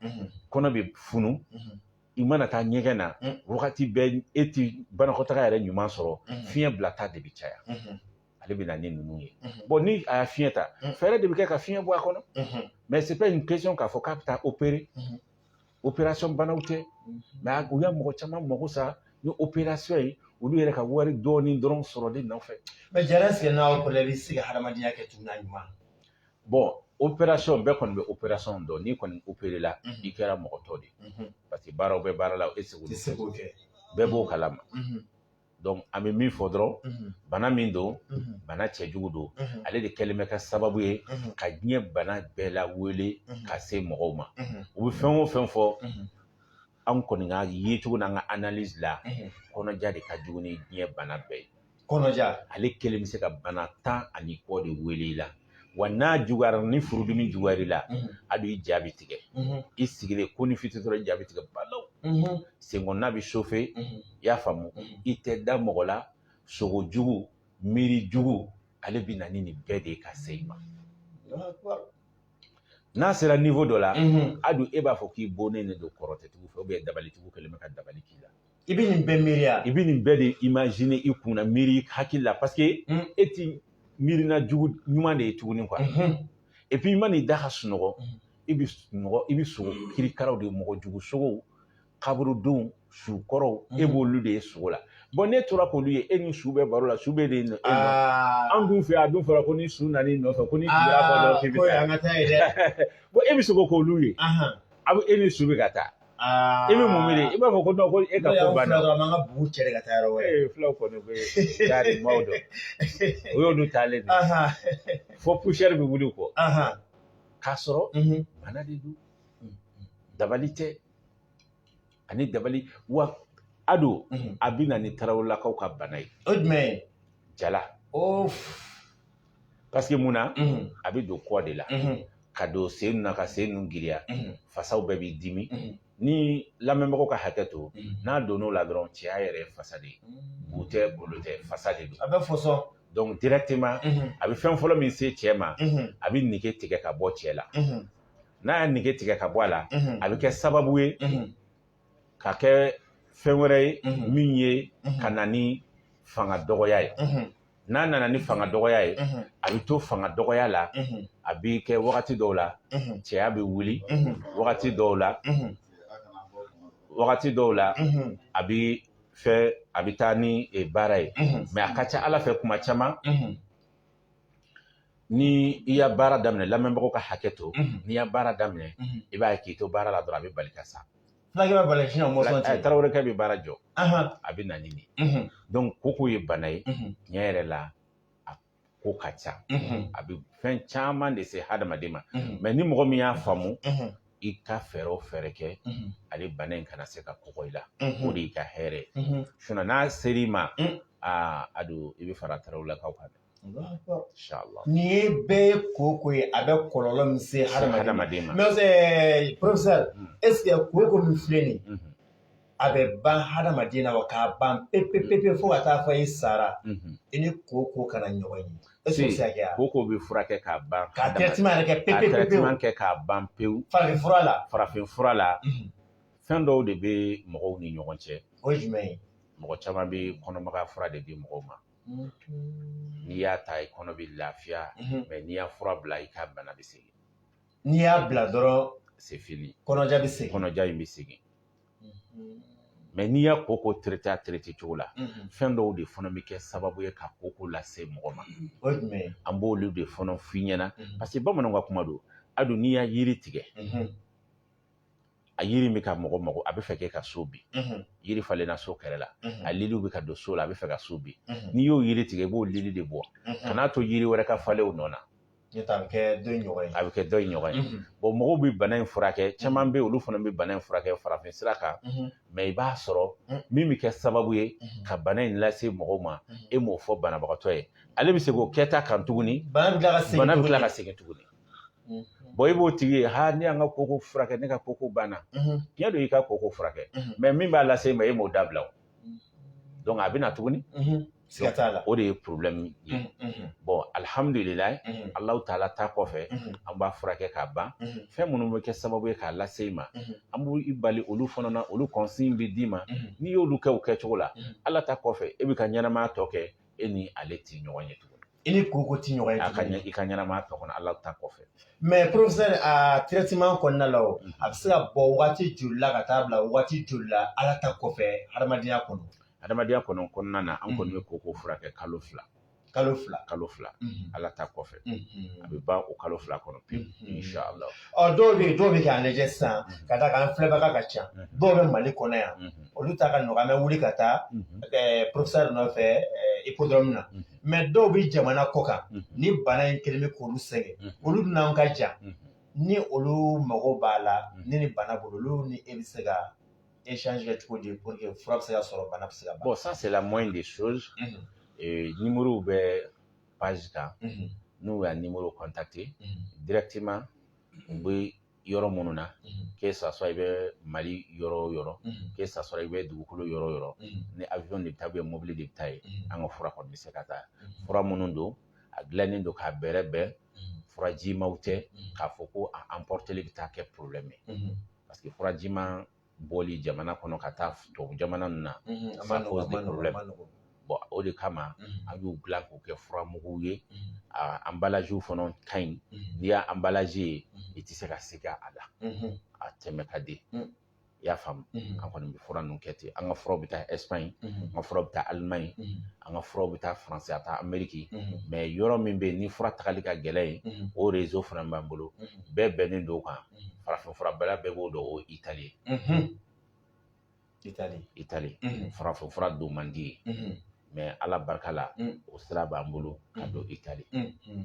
kɔnɔ bɛ funu i mana taa ɲɛgɛn na wagati bɛɛ e ti banakɔtaga yɛrɛ ɲuman sɔrɔ fiɲɛ bilata de bɛ caya ale bɛ na ni ninnu ye bon ni a y'a fiɲɛ ta fɛɛrɛ de bɛ kɛ ka fiɲɛ bɔ a kɔnɔ mais c'est pas une question k'a fɔ k'a bɛ taa opérer opération banaw tɛ mais u ya mɔgɔ caman mago sa ni opération ye olu yɛrɛ ka wari dɔɔni dɔrɔn sɔrɔli nɔfɛ mais jara sigi n'a ko la bɛ se ka hadamadenya kɛ tuguni ɲuman bon opération bɛɛ kɔni bɛ opération dɔn n'i kɔni opéré la i kɛra mɔgɔ tɔ de parce que baaraw bɛ baara la e seko kɛ bɛɛ b'o kalama donc an bɛ min fɔ dɔrɔn bana min don bana cɛjugu don ale de kɛlen bɛ ka sababu ye ka diɲɛ bana bɛɛ la wele ka se mɔgɔw ma u bɛ fɛn o fɛn fɔ an kɔni ka ye cogo n'an ka analyse la kɔnɔja de ka jugu ni diɲɛ bana bɛɛ ye kɔnɔja ale kelen bɛ se ka bana 10 ani kɔ de wele i la wa n'a juguyara ni furudimi juguyara i la a don i ja bɛ tigɛ i sigilen ko ni fiti dɔrɔn i ja bɛ tigɛ balawu senkɔnɔna bɛ chauffer i y'a faamu i tɛ da mɔgɔ la sogo jugu miiri jugu ale bɛ na ni nin bɛɛ de ye ka se i ma n'a sera niveau dɔ la a don e b'a fɔ k'i bonnen de don kɔrɔtɛtigiw fɛ ou bien dabalitigiw kɛlen bɛ ka dabali k'i la i bɛ nin bɛɛ miiriya i bɛ nin bɛɛ de imaginer i kunna miiri hakili la parce que e ti miirina jugu ɲuman de ye tuguni quoi et puis i ma n'i da ka sunɔgɔ i bɛ sogo kirikaraw de mɔgɔ jugu sogow kaburudenw sukɔrɔw e b'olu de ye sogo la bon ne tora k'olu ye e ni su bɛ baro la su bɛ de e nɔ an dun fɛ a dun fɔra ko ni su nana i nɔfɛ ko ni tugura kɔ dɔrɔn k'i bɛ taa bon e bɛ sogo k'olu ye a bɛ e ni su bɛ ka taa i bɛ mun miiri i b'a fɔ ko non ko e ka ko banna an ka bugu cɛ ka taa yɔrɔ wɛrɛ fulaw kɔni bɛ yaari maaw dɔn o y'olu taalen de fo poussière bɛ wuli kɔ k'a sɔrɔ bana de don dabali tɛ ani dabali wa a don a bɛ na ni tarawelelakaw ka bana ye o jumɛn ye jala parce que mun na a bɛ don kɔ de la ka don sen ninnu na ka sen ninnu giriya fasaw bɛɛ b'i dimi ni lamɛnbagaw ka hakɛ to n'a donn'o la dɔrɔn cɛya yɛrɛ ye fasa de ye bu tɛ bolo tɛ fasa de don a bɛ fɔsɔn donc directement a bɛ fɛn fɔlɔ min se cɛ ma a bɛ nege tigɛ ka bɔ cɛ la n'a y'a nege tigɛ ka bɔ a la a bɛ kɛ sababu ye ka kɛ fɛn wɛrɛ ye min ye ka na ni fanga dɔgɔya ye n'a nana ni fanga dɔgɔya ye a bɛ to fanga dɔgɔya la a bɛ kɛ wagati dɔw la cɛya bɛ wuli wagati dɔw la a bɛ taa ni baara ye mais a ka ca ala fɛ kuma caman ni i ya baara daminɛ lamɛnbagaw ka hakɛ to n'i ya baara daminɛ i b'a ye k'i to baara la dɔrɔn a bɛ bali ka sa fulakɛ bɛ bali sinon mɔsɔn tɛ tarawelekɛ bɛ baara jɔ a bɛ na ni nin donc koko ye bana ye tiɲɛ yɛrɛ la a ko ka ca a bɛ fɛn caman de se hadamaden ma mais ni mɔgɔ min y'a faamu i ka fɛɛrɛ o fɛɛrɛ kɛ ale bana in kana se ka kɔgɔ i la o de y'i ka hɛrɛ ye sinon n'a ser'i ma a don i bɛ fara tarawelelakaw kan inshallah nin ye bɛɛ ye koko ye a bɛ kɔlɔlɔ min se hadamaden ma mais professeur est-ce que koko min filɛ nin a bɛ ban hadamaden na wa k'a ban pepe fo ka taa fɔ i sara i ni koko kana ɲɔgɔn ye est-ce que c'est ça koko bɛ furakɛ k'a ban ka traitement yɛrɛ kɛ pepe traitement kɛ k'a ban pewu farafin fura la fɛn dɔw de bɛ mɔgɔw ni ɲɔgɔn cɛ o ye jumɛn ye mɔgɔ caman bɛ kɔnɔmaga fura de di mɔgɔw ma n'i y'a ta i kɔnɔ bɛ lafiya mais n'i y'a fura bila i ka bana bɛ segin n'i y'a bila dɔrɔn c'est fini kɔnɔja bɛ segin kɔnɔja in bɛ segin mais n'i y'a koko traité a traité cogo la fɛn dɔw de fana bɛ kɛ sababu ye ka koko lase mɔgɔ ma o ye jumɛn ye an b'olu de fana f'i ɲɛna parce que bamananw ka kuma don a don n'i y'a yiri tigɛ a yiri bɛ ka mɔgɔ mago a bɛ fɛ k'e ka so bin yiri falenna so kɛrɛ la a liliw bɛ ka don so la a bɛ fɛ ka so bin n'i y'o yiri tigɛ i b'o lili de bɔ kan'a to yiri wɛrɛ ka falen o nɔ na a bɛ kɛ dɔ in ɲɔgɔn ye a bɛ kɛ dɔ in ɲɔgɔn ye bon mɔgɔw bɛ bana in furakɛ caman bɛ yen olu fana bɛ bana in furakɛ farafin sira kan mais i b'a sɔrɔ min bɛ kɛ sababu ye ka bana in lase mɔgɔw ma e m'o fɔ banabagatɔ ye ale bɛ se k'o kɛta kan tuguni bana bɛ tila ka segin tuguni bon i b'o tigi ye ne y'an ka koko furakɛ ne ka koko banna tiɲɛ don i ka koko furakɛ mais min b'a lase i ma e m'o dabila o donc a bɛ na tuguni o de ye problème ye bon alhamdulilayi Alahu taala ta kɔfɛ an b'a furakɛ k'a ban fɛn minnu bɛ kɛ sababu ye k'a lase i ma an b'i bali olu fana na olu consigne bɛ d'i ma n'i y'olu kɛ o kɛcogo la Ala ta kɔfɛ e bɛ ka ɲɛnamaya tɔ kɛ e ni ale tɛ ɲɔgɔn ye tuguni ini ko ti ɲɔgɔn ye akanya ikanyana ma to kono Allah ta kɔfɛ mais professeur a traitement kɔnɔna la o a bɛ se ka bɔ waati joli la ka taa bila waati joli la Ala ta kɔfɛ hadamadenya kɔnɔ adamadenya kɔnɔna na an kɔni bɛ koko furakɛ kalo fila Ala ta kɔfɛ a bɛ ban o kalo fila kɔnɔ pewu inshallah dɔw bɛ k'a lajɛ sisan ka taa k'an filɛbaga ka ca dɔw bɛ Mali kɔnɔ yan olu ta ka nɔgɔ an bɛ wuli ka taa professeur nɔfɛ hippodrome na mais dɔw bɛ jamana kɔ kan ni bana in kelen bɛ k'olu sɛgɛn olu n'anw ka jan ni olu mago b'a la ni bana bolo olu ni e bɛ se ka échange kɛ cogo di pour que fura bɛ se ka sɔrɔ bana bɛ se ka ban. Bon, ça c'est la moindre des choses. Numéro bɛ page kan n'u y'a numéro contacter directement u bɛ yɔrɔ minnu na que ça soit i bɛ Mali yɔrɔ o yɔrɔ que ça soit i bɛ dugukolo yɔrɔ o yɔrɔ ni avion de bɛ taa ou bien mobile de bɛ taa ye an ka fura kɔni bɛ se ka taa fura minnu don a dilannen don k'a bɛrɛ bɛn furajimaw tɛ k'a fɔ ko a emporteli bɛ taa kɛ problème ye parce que furajima bɔli jamana kɔnɔ ka taa tubabu jamana ninnu na ça pose des problèmes. Bon, o de kama an y'u dilan k'o kɛ furamuguw ye a emballage fana ka ɲi n'i y'a emballage ye i tɛ se ka segin a la a tɛmɛ ka di i y'a faamu an kɔni bɛ fura ninnu kɛ ten an ka furaw bɛ taa Espagne an ka furaw bɛ taa Allemagne an ka furaw bɛ taa France a taa Amérique mais yɔrɔ min bɛ yen ni fura tagali ka gɛlɛn yen o réseau fana b'an bolo bɛɛ bɛnnen don o kan farafinfura bɛɛ bɛɛ b'o dɔn o Italie Italie farafinfura don man di ye mais Ala barika la o sira b'an bolo ka don Italie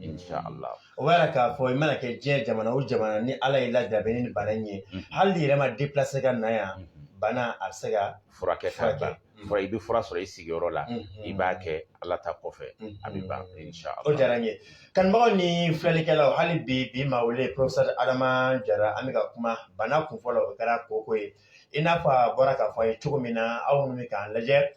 inshallah o b'a k'a fɔ i mana kɛ diɲɛ jamana o jamana ni Ala y'i lajarabi ni bana in ye hali n'i yɛrɛ ma déplacer ka na yan bana a bɛ se ka furakɛ ka ban fura i bɛ fura sɔrɔ i sigiyɔrɔ la i b'a kɛ Ala ta kɔfɛ a bɛ ban inshallah o diyara n ye kanubagaw ni filɛlikɛlaw hali bi ma wele professeur Adama Jara an bɛ ka kuma bana kunfɔlɔ o kɛra koko ye i n'a fɔ a bɔra k'a fɔ a ye cogo min na aw minnu bɛ k'an lajɛ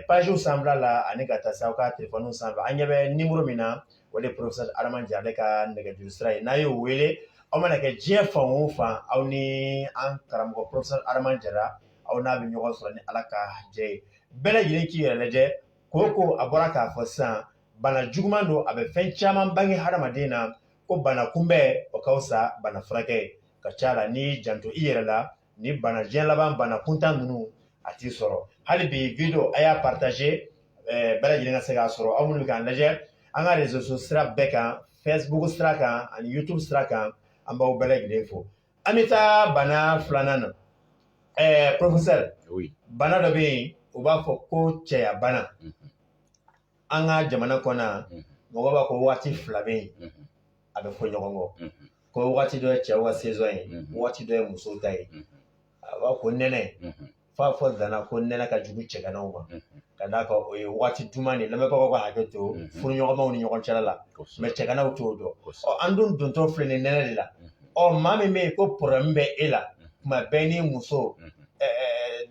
pagew sanfɛla la ani ka taa se aw ka telefɔniw sanfɛ an ɲɛ bɛ numéro min na o de ye professeur Adama Jara ale ka nɛgɛjuru sira ye n'a y'o wele aw mana kɛ diɲɛ fan o fan aw ni an karamɔgɔ professeur Adama Jara aw n'a bɛ ɲɔgɔn sɔrɔ ni Ala ka jɛ ye bɛɛ lajɛlen k'i yɛrɛ lajɛ ko a bɔra k'a fɔ sisan bana juguman don a bɛ fɛn caman bange hadamaden na ko bana kunbɛn o ka fisa bana furakɛ ka ca la n'i janto i yɛrɛ la ni bana diɲɛ laban bana kuntan ninnu a t'i sɔrɔ hali bi video a y'a partager bɛɛ lajɛlen ka se k'a sɔrɔ aw minnu bɛ k'an lajɛ an ka réseaux sociaux sira bɛɛ kan Facebook sira kan ani YouTube sira kan an b'aw bɛɛ lajɛlen fo an bɛ taa bana filanan na professeur bana dɔ bɛ yen u b'a fɔ ko cɛya bana an ka jamana kɔnɔ mɔgɔ b'a ko waati fila bɛ yen a bɛ fɔ ɲɔgɔn kɔ ko waati dɔ ye cɛw ka saison ye waati dɔ ye musow ta ye a b'a ko nɛnɛ f'a fɔ danna ko nɛnɛ ka jugu cɛganaw ma ka d'a kan o ye waati duman de lamɛnbagaw ka hakɛ to furuɲɔgɔnmaw ni ɲɔgɔn cɛla la mais cɛganaw t'o dɔn an dun dontɔ filɛ nin nɛnɛ de la maa min bɛ yen ko problème bɛ e la tuma bɛɛ ni muso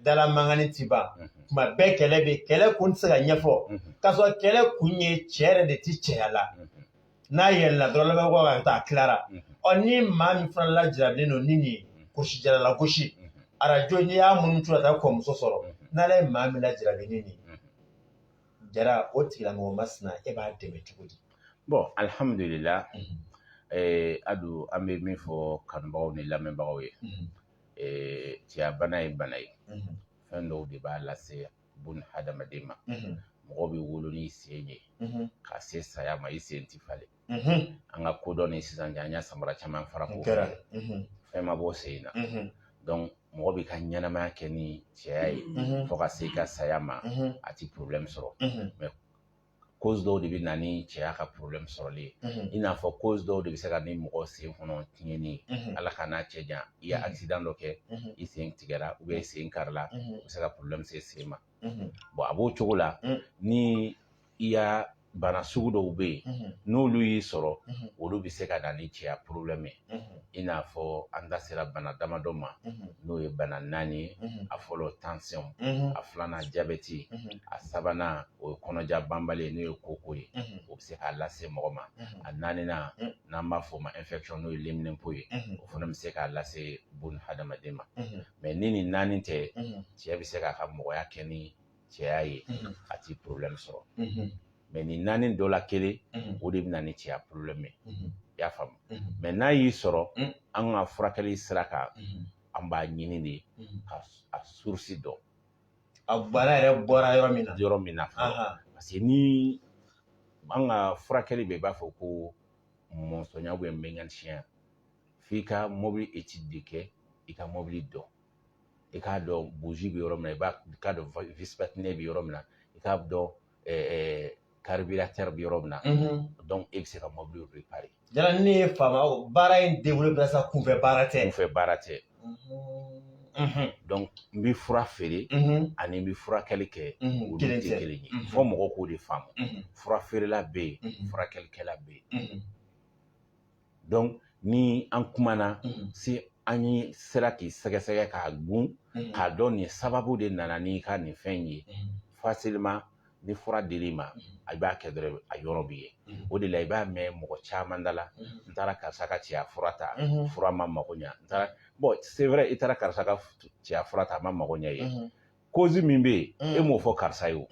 dala mangani ti ban tuma bɛɛ kɛlɛ bɛ kɛlɛ kun tɛ se ka ɲɛfɔ k'a sɔrɔ kɛlɛ kun ye cɛ yɛrɛ de ti cɛya la n'a yɛlɛla dɔrɔn lamɛnbagaw ka taa a tilara ni maa min fana lajarabilen don ni nin ye gosi jalala gosi arajo n'i y'a munnu tura taa kɔmuso sɔrɔ n'ala ye maa min lajarabi ni nin Jara o tigilamɔgɔ masina e b'a dɛmɛ cogo di bon alhamdulillah Adu an bɛ min fɔ kanubagaw ni lamɛnbagaw ye cɛya bana ye bana ye fɛn dɔw de b'a lase bun hadamaden ma mɔgɔ bɛ wolo ni sen ye ka se saya ma i sen ti falen an ka kodɔn ni sisan an y'a samara caman fara ko fɛn ma bɔ sen na donc mɔgɔ bɛ ka ɲɛnamaya kɛ ni cɛya ye fo ka se i ka saya ma a ti problème sɔrɔ mais cause dɔw de bɛ na ni cɛya ka problème sɔrɔli ye i n'a fɔ cause dɔw de bɛ se ka ni mɔgɔ sen kɔnɔ tiɲɛni ye ala ka n'a cɛ jan i ye accident dɔ kɛ i sen tigɛra ou bien i sen karila o bɛ se ka problème se sen ma bon a b'o cogo la ni i y'a bana sugu dɔw bɛ yen n'olu y'i sɔrɔ olu bɛ se ka na ni cɛya problème ye i n'a fɔ an da sera bana damadɔ ma n'o ye bana 4 ye a fɔlɔ tension a filanan diabète a sabanan o ye kɔnɔja banbali ye n'o ye koko ye o bɛ se k'a lase mɔgɔ ma a 4nan n'an b'a fɔ o ma infection n'o ye liminenpo ye o fana bɛ se k'a lase bun hadamaden ma mais ni nin 4 tɛ cɛ bɛ se k'a ka mɔgɔya kɛ ni cɛya ye a ti problème sɔrɔ mais nin naani dɔ la kelen o de bɛna ni cɛya problème ye i y'a faamu mais n'a y'i sɔrɔ an ka furakɛli sira kan an b'a ɲini de a source dɔn a bana yɛrɛ bɔra yɔrɔ min na parce que ni an ka furakɛli bɛ i b'a fɔ ko mɔnsɔnya ou bien mécanicien f'i ka mobile étude de kɛ i ka mobile dɔn i k'a dɔn bougie bɛ yɔrɔ min na i k'a dɔn vis patiné bɛ yɔrɔ min na i k'a dɔn carburateur bɛ yɔrɔ min na donc e bɛ se ka mobile réparer jara ne ye faama baara in développé sa kunfɛ baara tɛ donc n bɛ fura feere ani n bɛ furakɛli kɛ olu tɛ kelen ye fɔ mɔgɔw k'o de faamu fura feerela bɛ yen furakɛlikɛla bɛ yen donc ni an kumana si an ye sera k'i sɛgɛsɛgɛ k'a gun k'a dɔn nin sababu de nana n'i ka nin fɛn ye facilement ni fura dir'i ma a b'a kɛ dɔrɔn a yɔrɔ bɛ ye o de la i b'a mɛn mɔgɔ caman da la n taara karisa ka cɛya fura ta fura ma mago ɲa n taara bon c'est vrai i taara karisa ka cɛya fura ta a ma mago ɲa ye cause min bɛ yen e m'o fɔ karisa ye o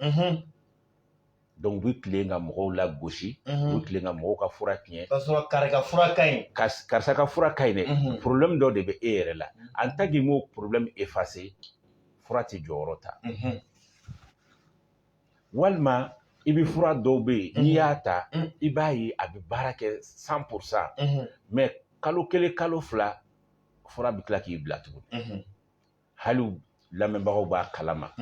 donc u bɛ tilen ka mɔgɔw lagosi u bɛ tilen ka mɔgɔw ka fura tiɲɛ k'a sɔrɔ kari ka fura ka ɲi karisa ka fura ka ɲi dɛ problème dɔ de bɛ e yɛrɛ la en tant que m'o problème effacé fura tɛ jɔyɔrɔ ta walima i bɛ fura dɔw bɛ yen n'i y'a ta i b'a ye a bɛ baara kɛ 100% mais kalo kelen kalo fila fura bɛ tila k'i bila tuguni hali lamɛnbagaw b'a kalama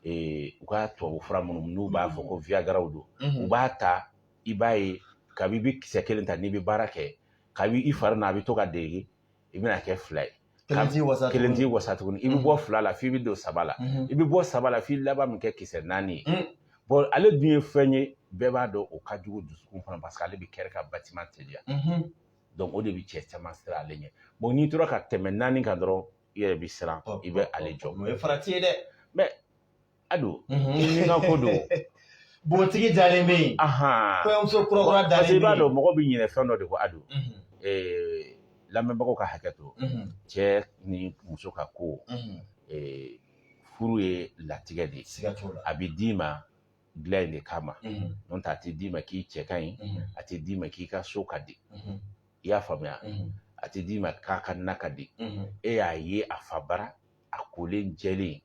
u ka tubabu fura minnu n'u b'a fɔ ko viagraw don u b'a ta i b'a ye kabi i bɛ kisɛ kelen ta n'i bɛ baara kɛ kabi i fari na a bɛ to ka dege i bɛna kɛ fila ye kelen t'i wasa tuguni i bɛ bɔ fila la f'i bɛ don saba la i bɛ bɔ saba la f'i laban min kɛ kisɛ naani ye bon ale dun ye fɛn ye bɛɛ b'a dɔn o ka jugu dusukun kɔnɔ parce que ale bɛ kɛrɛ ka bâtiment teliya donc o de bɛ cɛ caman siran ale ɲɛ bon n'i tora ka tɛmɛ naani kan dɔrɔn i yɛrɛ bɛ siran i bɛ ale jɔ o ye farati ye dɛ mais Ado ni ka ko don botigi dalen bɛ yen kɔɲɔmuso kura dalen bɛ yen parce que i b'a dɔn mɔgɔ bɛ ɲinɛ fɛn dɔ de ko Ado lamɛnbagaw ka hakɛ to cɛ ni muso ka ko furu ye latigɛ de ye a bɛ d'i ma dilan in de kama n'o tɛ a tɛ d'i ma k'i cɛ ka ɲi a tɛ d'i ma k'i ka so ka di i y'a faamuya a tɛ d'i ma k'a ka na ka di e y'a ye a fa bara a kolen jɛlen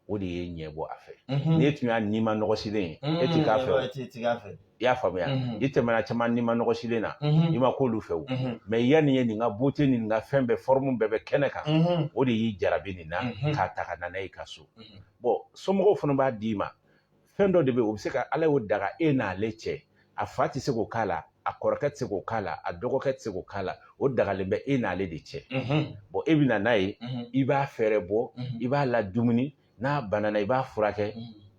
o de ye ɲɛ bɔ a fɛ n'e tun y'a nima nɔgɔsilen ye e tɛ k'a fɛ i y'a faamuya i tɛmɛna caman nima nɔgɔsilen na i ma k'olu fɛ o mais yanni ye nin ka beauté ni nin ka fɛn bɛɛ forme bɛɛ bɛ kɛnɛ kan o de y'i jarabi nin na k'a ta ka na n'a ye i ka so bon somɔgɔw fana b'a d'i ma fɛn dɔ de bɛ yen o bɛ se ka ala y'o daga e n'ale cɛ a fa tɛ se k'o k'a la a kɔrɔkɛ tɛ se k'o k'a la a dɔgɔkɛ tɛ se k'o k'a la o dagalen bɛ e n'ale de cɛ bon e bɛ na n'a ye i b'a fɛɛrɛ bɔ i b'a ladumuni n'a banana i b'a furakɛ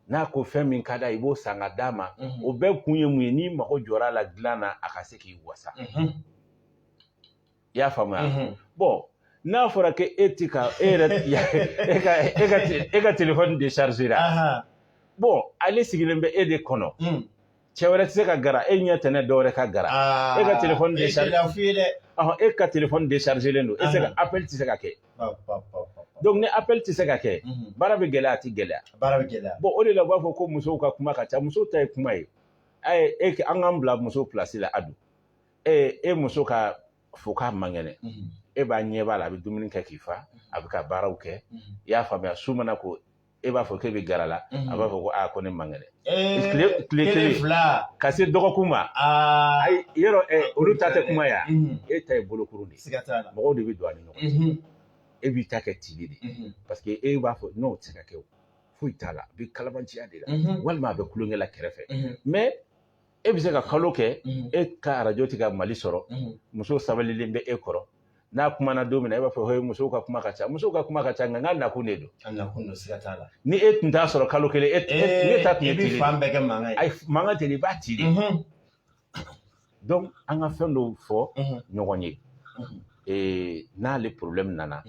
n'a ko fɛn min ka d'a ye i b'o san ka d'a ma o bɛɛ kun ye mun ye n'i mago jɔra a la dilan na a ka se k'i wasa i y'a faamuya bon n'a fɔra ko e tɛ ka e yɛrɛ e ka téléphone décharger la bon ale sigilen bɛ e de kɔnɔ cɛ wɛrɛ tɛ se ka gara e ɲɛ tɛ ne dɔwɛrɛ ka gara e ka téléphone décharger e ka téléphone déchargelen don e se ka appel tɛ se ka kɛ donc ni appel tɛ se ka kɛ baara bɛ gɛlɛya a tɛ gɛlɛya bon o de la u b'a fɔ ko musow ka kuma ka ca musow ta ye kuma ye an k'an bila muso place la Ado e muso ka fo k'a man kɛnɛ e b'a ɲɛ b'a la a bɛ dumuni kɛ k'i fa a bɛ ka baaraw kɛ i y'a faamuya su mana ko e b'a fɔ k'e bɛ gara la a b'a fɔ ko ko ne man kɛnɛ tile kelen ka se dɔgɔkun ma yɔrɔ olu ta tɛ kuma yan e ta ye bolokurun de ye mɔgɔw de bɛ don a ni ɲɔgɔn cɛ e b'i ta kɛ tili de parce que e b'a fɔ n'o tɛ se ka kɛ o foyi t'a la a bɛ kalabanciya de la walima a bɛ kulonkɛ la kɛrɛfɛ mais e bɛ se ka kalo kɛ e ka arajo tɛ ka Mali sɔrɔ muso sabalilen bɛ e kɔrɔ n'a kumana don min na e b'a fɔ musow ka kuma ka ca nka n ka nakun de don ni e tun t'a sɔrɔ kalo kelen e ta tun ye tili mankan tɛ i b'a ci de donc an ka fɛn dɔw fɔ ɲɔgɔn ye n'ale problème nana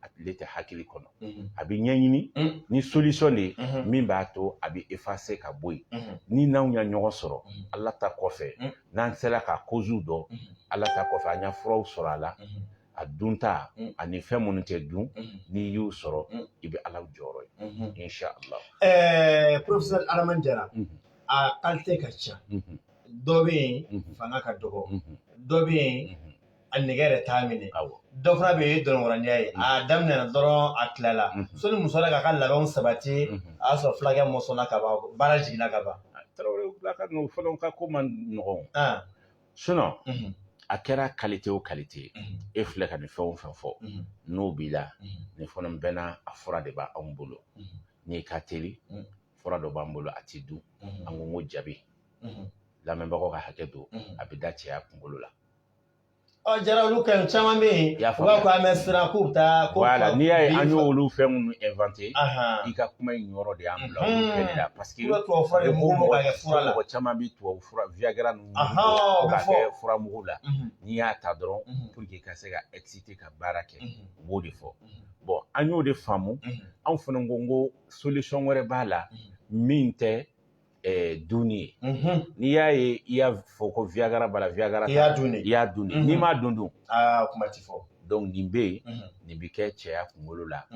ale tɛ hakili kɔnɔ a bɛ ɲɛɲini ni solution de ye min b'a to a bɛ effacer ka bɔ yen ni n'anw ya ɲɔgɔn sɔrɔ ala ta kɔfɛ n'an sera ka cause dɔn ala ta kɔfɛ an ya furaw sɔrɔ a la a dunta ani fɛn minnu tɛ dun n'i y'u sɔrɔ i bɛ ala jɔyɔrɔ ye inshallah professeur Aramani Jara a qualité ka ca dɔ bɛ yen fanga ka dɔgɔ dɔ bɛ yen a nɛgɛ yɛrɛ t'a minɛ dɔ fana bɛ yen dɔnɔrɔniya ye a daminɛna dɔrɔn a tilala soni muso la k'a ka labɛnw sabati a y'a sɔrɔ fulakɛ mɔsɔnna ka ban baara jiginna ka ban Tarawele ka n'o fɔlɔ ka ko man nɔgɔn a kɛra qualité o qualité e filɛ ka nin fɛn o fɛn fɔ n'o b'i la nin fana bɛɛ a fura de b'anw bolo n'i ka teli fura dɔ b'an bolo a ti dun an ko jabi lamɛnbagaw ka hakɛ to a bɛ da cɛya kunkolo la jara olu ka caman bɛ yen u b'a fɔ an bɛ siran k'u bɛ taa voilà n'i y'a ye an y'olu fɛn minnu inventé i ka kuma in yɔrɔ de y'an bila olu bɛɛ la parce que mɔgɔ caman bɛ tubabu fura Viagra ninnu ka kɛ fura mugu la n'i y'a ta dɔrɔn pour que ka se ka exciter ka baara kɛ u b'o de fɔ bon an y'o de faamu anw fana ko solution wɛrɛ b'a la min tɛ dunni ye n'i y'a ye i y'a fɔ ko Viagra b'a la Viagra i y'a dun de n'i m'a dun kuma ti fɔ donc nin bɛ yen nin bɛ kɛ cɛya kunkolo la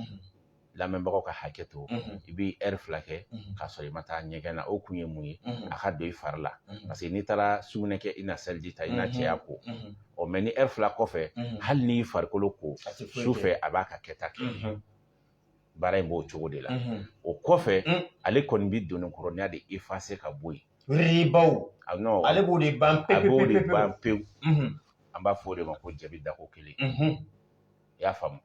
lamɛnbagaw ka hakɛ to i bɛ heure 2 kɛ k'a sɔrɔ i ma taa ɲɛgɛn na o kun ye mun ye a ka don i fari la parce que n'i taara sugunɛ kɛ i na seliji ta i na cɛya ko mais ni heure 2 kɔfɛ hali n'i farikolo ko su fɛ a b'a ka kɛta kɛ baara in b'o cogo de la o kɔfɛ ale kɔni bɛ donni kɔrɔniya de effacer ka bɔ yen ribaw ale b'o de ban pewu an b'a fɔ o de ma ko jabi dako kelen i y'a faamu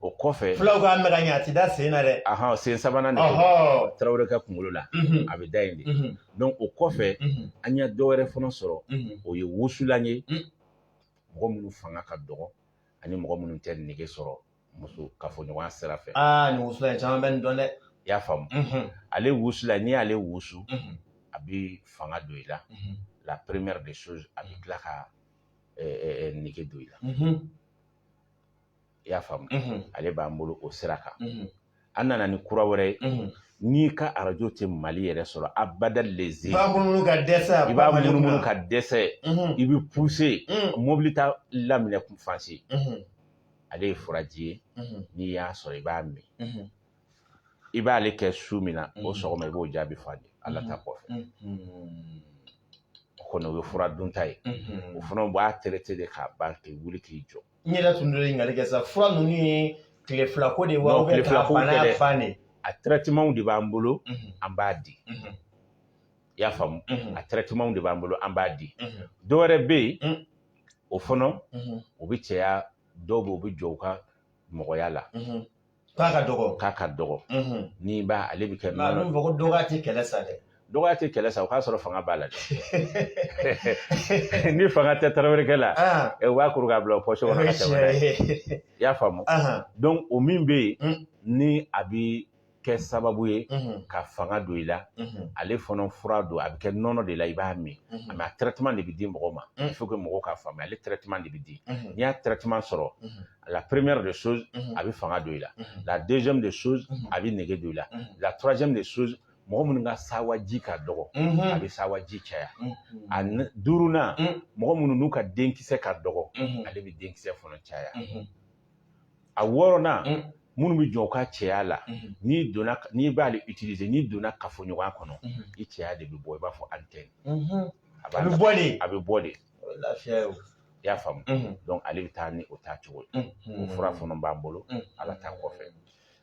o kɔfɛ fulaw k'a mɛn ka ɲɛ a ti da sen na dɛ sen sabanan de kɛ Tarawele ka kunkolo la a bɛ da yen de donc o kɔfɛ an ye dɔ wɛrɛ fana sɔrɔ o ye wusulan ye mɔgɔ minnu fanga ka dɔgɔ ani mɔgɔ minnu tɛ nege sɔrɔ muso kafoɲɔgɔnya sira fɛ nin wusulan caman bɛ nin dɔn dɛ i y'a faamu ale wusulan n'i y'ale wusu a bɛ fanga don i la la première des choses a bɛ tila ka nege don i la i y'a faamu ale b'an bolo o sira kan an nana ni kura wɛrɛ ye n'i ka arajo tɛ Mali yɛrɛ sɔrɔ abada leze i b'a munumunu ka dɛsɛ i bɛ pousser mobili ta laminɛ kun fansi ale ye furaji ye n'i y'a sɔrɔ i b'a min i b'ale kɛ su min na o sɔgɔma i b'o jaabi fɔ Ala ta kɔfɛ o kɔni o ye fura dunta ye o fana b'a traité de k'a ban k'i wuli k'i jɔ n yɛrɛ tun bɛ ɲininkali kɛ sa fura ninnu ye tile 2 ko de wa ou bien k'a bana ya fan de a traitement de b'an bolo an b'a di i y'a faamu a traitement de b'an bolo an b'a di dɔ wɛrɛ bɛ yen o fana o bɛ cɛya dɔw bɛ u bɛ jɔ u ka mɔgɔya la k'a ka dɔgɔ n'i b'a ale bɛ kɛ nɔnɔ min fɔ ko dɔgɔya tɛ kɛlɛ sa dɛ dɔgɔya tɛ kɛlɛ sa o k'a sɔrɔ fanga b'a la dɛ ni fanga tɛ Tarawelekɛ la u b'a kuru k'a bila o poche kɔnɔ ka tɛmɛ n'a ye i y'a faamu donc o min bɛ yen ni a bɛ kɛ sababu ye ka fanga don i la ale fana fura don a bɛ kɛ nɔnɔ de la i b'a min mais a traitement de bɛ di mɔgɔw ma il faut que mɔgɔw k'a faamuya ale traitement de bɛ di n'i y'a traitement sɔrɔ la première des choses a bɛ fanga don i la la deuxième des choses a bɛ nege don i la la troisième des choses mɔgɔ minnu ka sawaji ka dɔgɔ a bɛ sawaji caya a duurunan mɔgɔ minnu n'u ka denkisɛ ka dɔgɔ ale bɛ denkisɛ fana caya a wɔɔrɔnan minnu bɛ jɔ u ka cɛya la n'i b'ale utiliser n'i donna kafoɲɔgɔnya kɔnɔ i cɛya de bɛ bɔ i b'a fɔ antenne a bɛ bɔ de lafiya ye o i y'a faamu donc ale bɛ taa ni o taa cogo ye o fura fana b'an bolo Ala ta kɔfɛ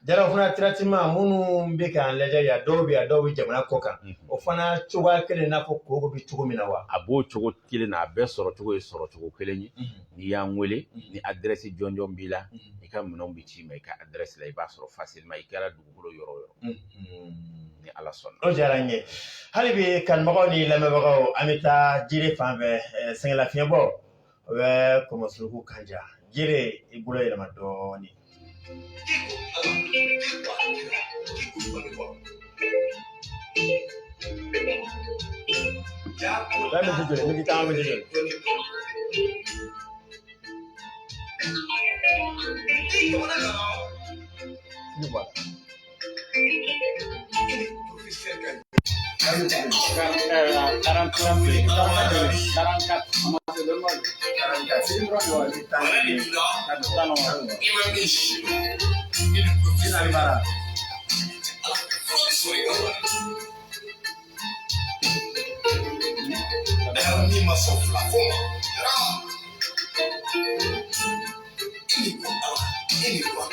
jara fana traitement minnu bɛ k'an lajɛ yan dɔw bɛ yan dɔw bɛ jamana kɔ kan o fana cogoya kelen n'a fɔ koko bɛ cogo min na wa a b'o cogo kelen na a bɛɛ sɔrɔ cogo ye sɔrɔ cogo kelen ye n'i y'an wele ni adresse jɔnjɔn b'i la i ka minɛnw bɛ ci ma i ka adresse la i b'a sɔrɔ facilement i kɛra dugukolo yɔrɔ o yɔrɔ ni Ala sɔnna o diyara n ye hali bi kanubagaw ni lamɛnbagaw an bɛ taa jiri fan fɛ sɛgɛnlafiɲɛbɔ o bɛ kɔmɔsulugu kanja jiri i bolo yɛlɛma dɔɔnin ma son flafon. Ini kwa.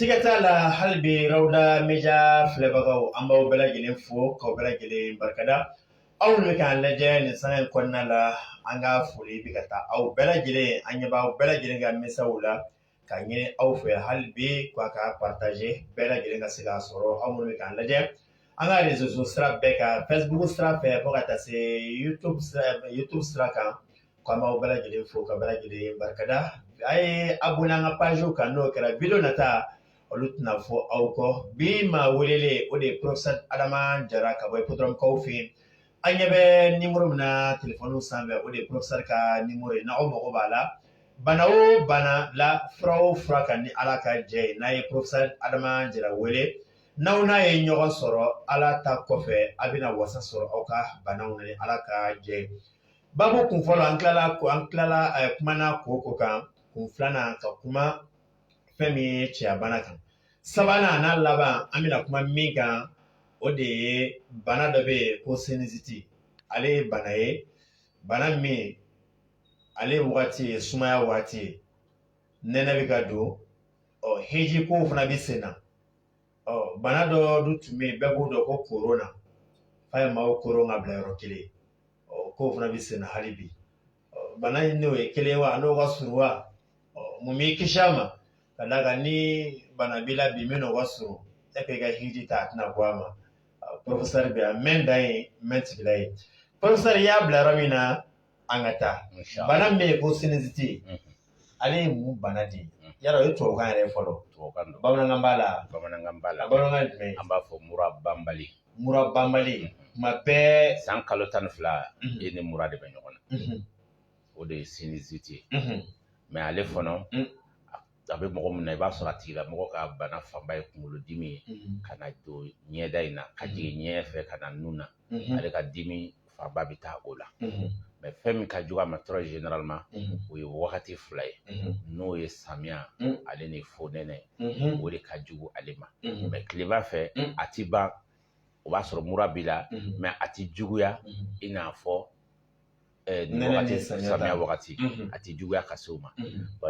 Sigata la halbi rawda meja flebagaw ambaw bela gelen fo ko bela gelen barkada aw le kan laje ni sanan konna la anga fuli bigata aw bela gelen anya ba bela gelen ga misawla ka nyine aw fe halbi kwa ka partager bela gelen ga sila soro aw le kan laje anga réseaux sociaux beka Facebook stra fe ko kata se YouTube stra kan ko ambaw bela gelen fo ko bela gelen barkada ay abuna nga page kan no kera video nata olu tɛna fɔ aw kɔ bi ma welele o de ye professeur Adama Jara ka bɔ Ipodɔrɔm kaw fɛ yen an ɲɛ bɛ nimero min na telefɔniw sanfɛ o de ye professeur ka nimero ye n'aw mago b'a la bana o bana la fura o fura kan ni ala ka jɛ ye n'a ye professeur Adama Jara wele n'aw n'a ye ɲɔgɔn sɔrɔ ala ta kɔfɛ a bɛna wasa sɔrɔ aw ka banaw na ni ala ka jɛ ye babu kun fɔlɔ an tilala kumana ko kan kun filanan ka kuma fɛn min ye cɛya bana kan sabanan n'a laban an bɛna kuma min kan o de ye bana dɔ bɛ yen ko sinusite ale ye bana ye bana min ale ye wagati ye sumaya wagati ye nɛnɛ bɛ ka don heji kow fana bɛ sen na bana dɔ dun tun bɛ yen bɛɛ b'o dɔn ko korona fa ye maaw koron ka bila yɔrɔ kelen kow fana bɛ sen na hali bi bana in n'o ye kelen wa n'o ka surun wa mun b'i kisi a ma ka d'a kan ni bana b'i la bi min n'o ka surun e ko i ka hiji ta a tɛna bɔ a ma professeur bɛ yan mɛn dan ye mɛn tigila ye professeur i y'a bila yɔrɔ min na an ka taa bana min bɛ yen ko sinusite ale ye mun bana de ye yala o ye tubabukan yɛrɛ fɔlɔ tubabukan don bamanankan b'a la bamanankan b'a la bamanankan jumɛn an b'a fɔ mura banbali mura banbali kuma bɛɛ san kalo 12 e ni mura de bɛ ɲɔgɔn na o de ye sinusite ye mais ale fana a bɛ mɔgɔ min na i b'a sɔrɔ a tigila mɔgɔ ka bana fanba ye kunkolodimi ye ka na don ɲɛda in na ka jigin ɲɛ fɛ ka na nun na ale ka dimi fanba bɛ taa o la mais fɛn min ka jugu a ma très généralement o ye wagati fila ye n'o ye samiya ale ni fonɛnɛ o de ka jugu ale ma mais tileba fɛ a ti ban o b'a sɔrɔ mura b'i la mais a ti juguya i n'a fɔ samiya wagati a ti juguya ka se o ma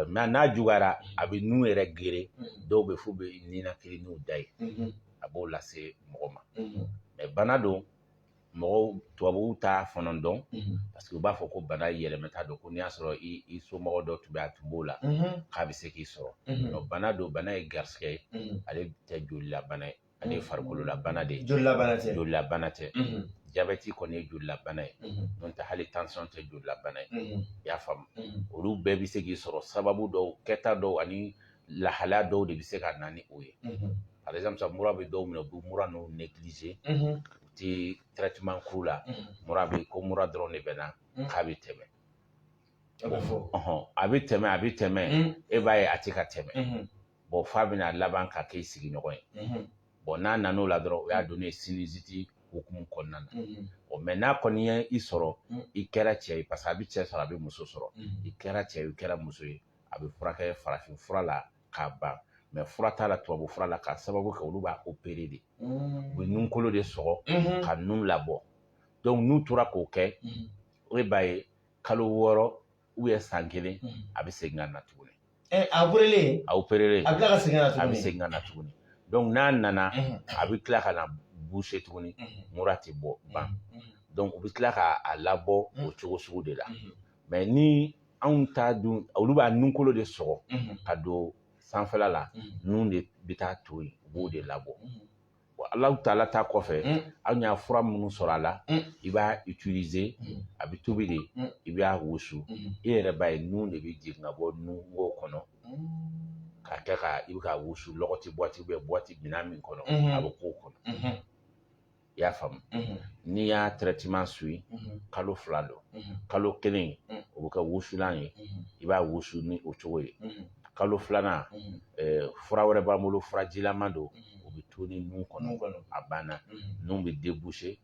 mais n'a juguyara a bɛ nun yɛrɛ gere dɔw bɛ f'u bɛ ninakili n'u da ye a b'o lase mɔgɔ ma mais bana don mɔgɔw tubabuw t'a fana dɔn parce que u b'a fɔ ko bana yɛlɛmata don ko n'i y'a sɔrɔ i somɔgɔ dɔ tun bɛ a tun b'o la k'a bɛ se k'i sɔrɔ bana don bana ye garisɛgɛ ye ale tɛ jolilabana ye ale ye farikololabana de ye jolilabana tɛ jabɛti kɔni ye jolilabana ye n'o tɛ hali tension tɛ jolilabana ye i y'a faamu olu bɛɛ bɛ se k'i sɔrɔ sababu dɔw kɛta dɔw ani lahalaya dɔw de bɛ se ka na ni o ye par exemple mura bɛ dɔw minɛ u bɛ mura n'u négliger u tɛ traitement k'u la mura bɛ ko mura dɔrɔn de bɛ na k'a bɛ tɛmɛ a bɛ tɛmɛ e b'a ye a tɛ ka tɛmɛ bon f'a bɛna laban ka k'i sigiɲɔgɔn ye bon n'a nan'o la dɔrɔn o y'a don ne ye sinusite hukumu kɔnɔna na mais n'a kɔni ye i sɔrɔ i kɛra cɛ ye parce que a bɛ cɛ sɔrɔ a bɛ muso sɔrɔ i kɛra cɛ ye i kɛra muso ye a bɛ furakɛ farafin fura la k'a ban mais fura t'a la tubabu fura la k'a sababu kɛ olu b'a opérer de u bɛ nunkolo de sɔgɔ ka nun labɔ donc n'u tora k'o kɛ e b'a ye kalo 6 ou san 1 a bɛ segin ka na tuguni a opérelen a opérelen a bɛ tila ka segin ka na tuguni a bɛ segin ka na tuguni donc n'a nana a bɛ tila ka na boucher tuguni mura tɛ bɔ ban donc u bɛ tila k'a labɔ o cogo sugu de la mais ni anw t'a dun olu b'a nunkolo de sɔgɔ ka don sanfɛla la nun de bɛ taa to yen u b'o de labɔ bon Alahu taala ta kɔfɛ anw y'a fura minnu sɔrɔ a la i b'a utiliser a bɛ tobi de i b'a wusu e yɛrɛ b'a ye nun de bɛ jigin ka bɔ nunwo kɔnɔ ka kɛ ka i bɛ ka wusu lɔgɔti boîte boîte minan min kɔnɔ a bɛ k'o kɔnɔ i y'a faamu n'i y'a traitement suit kalo 2 don kalo 1 o bɛ kɛ wusulan ye i b'a wusu ni o cogo ye kalo 2nan fura wɛrɛ b'an bolo furajilaman don o bɛ to ni nun kɔnɔ a banna nun bɛ déboucher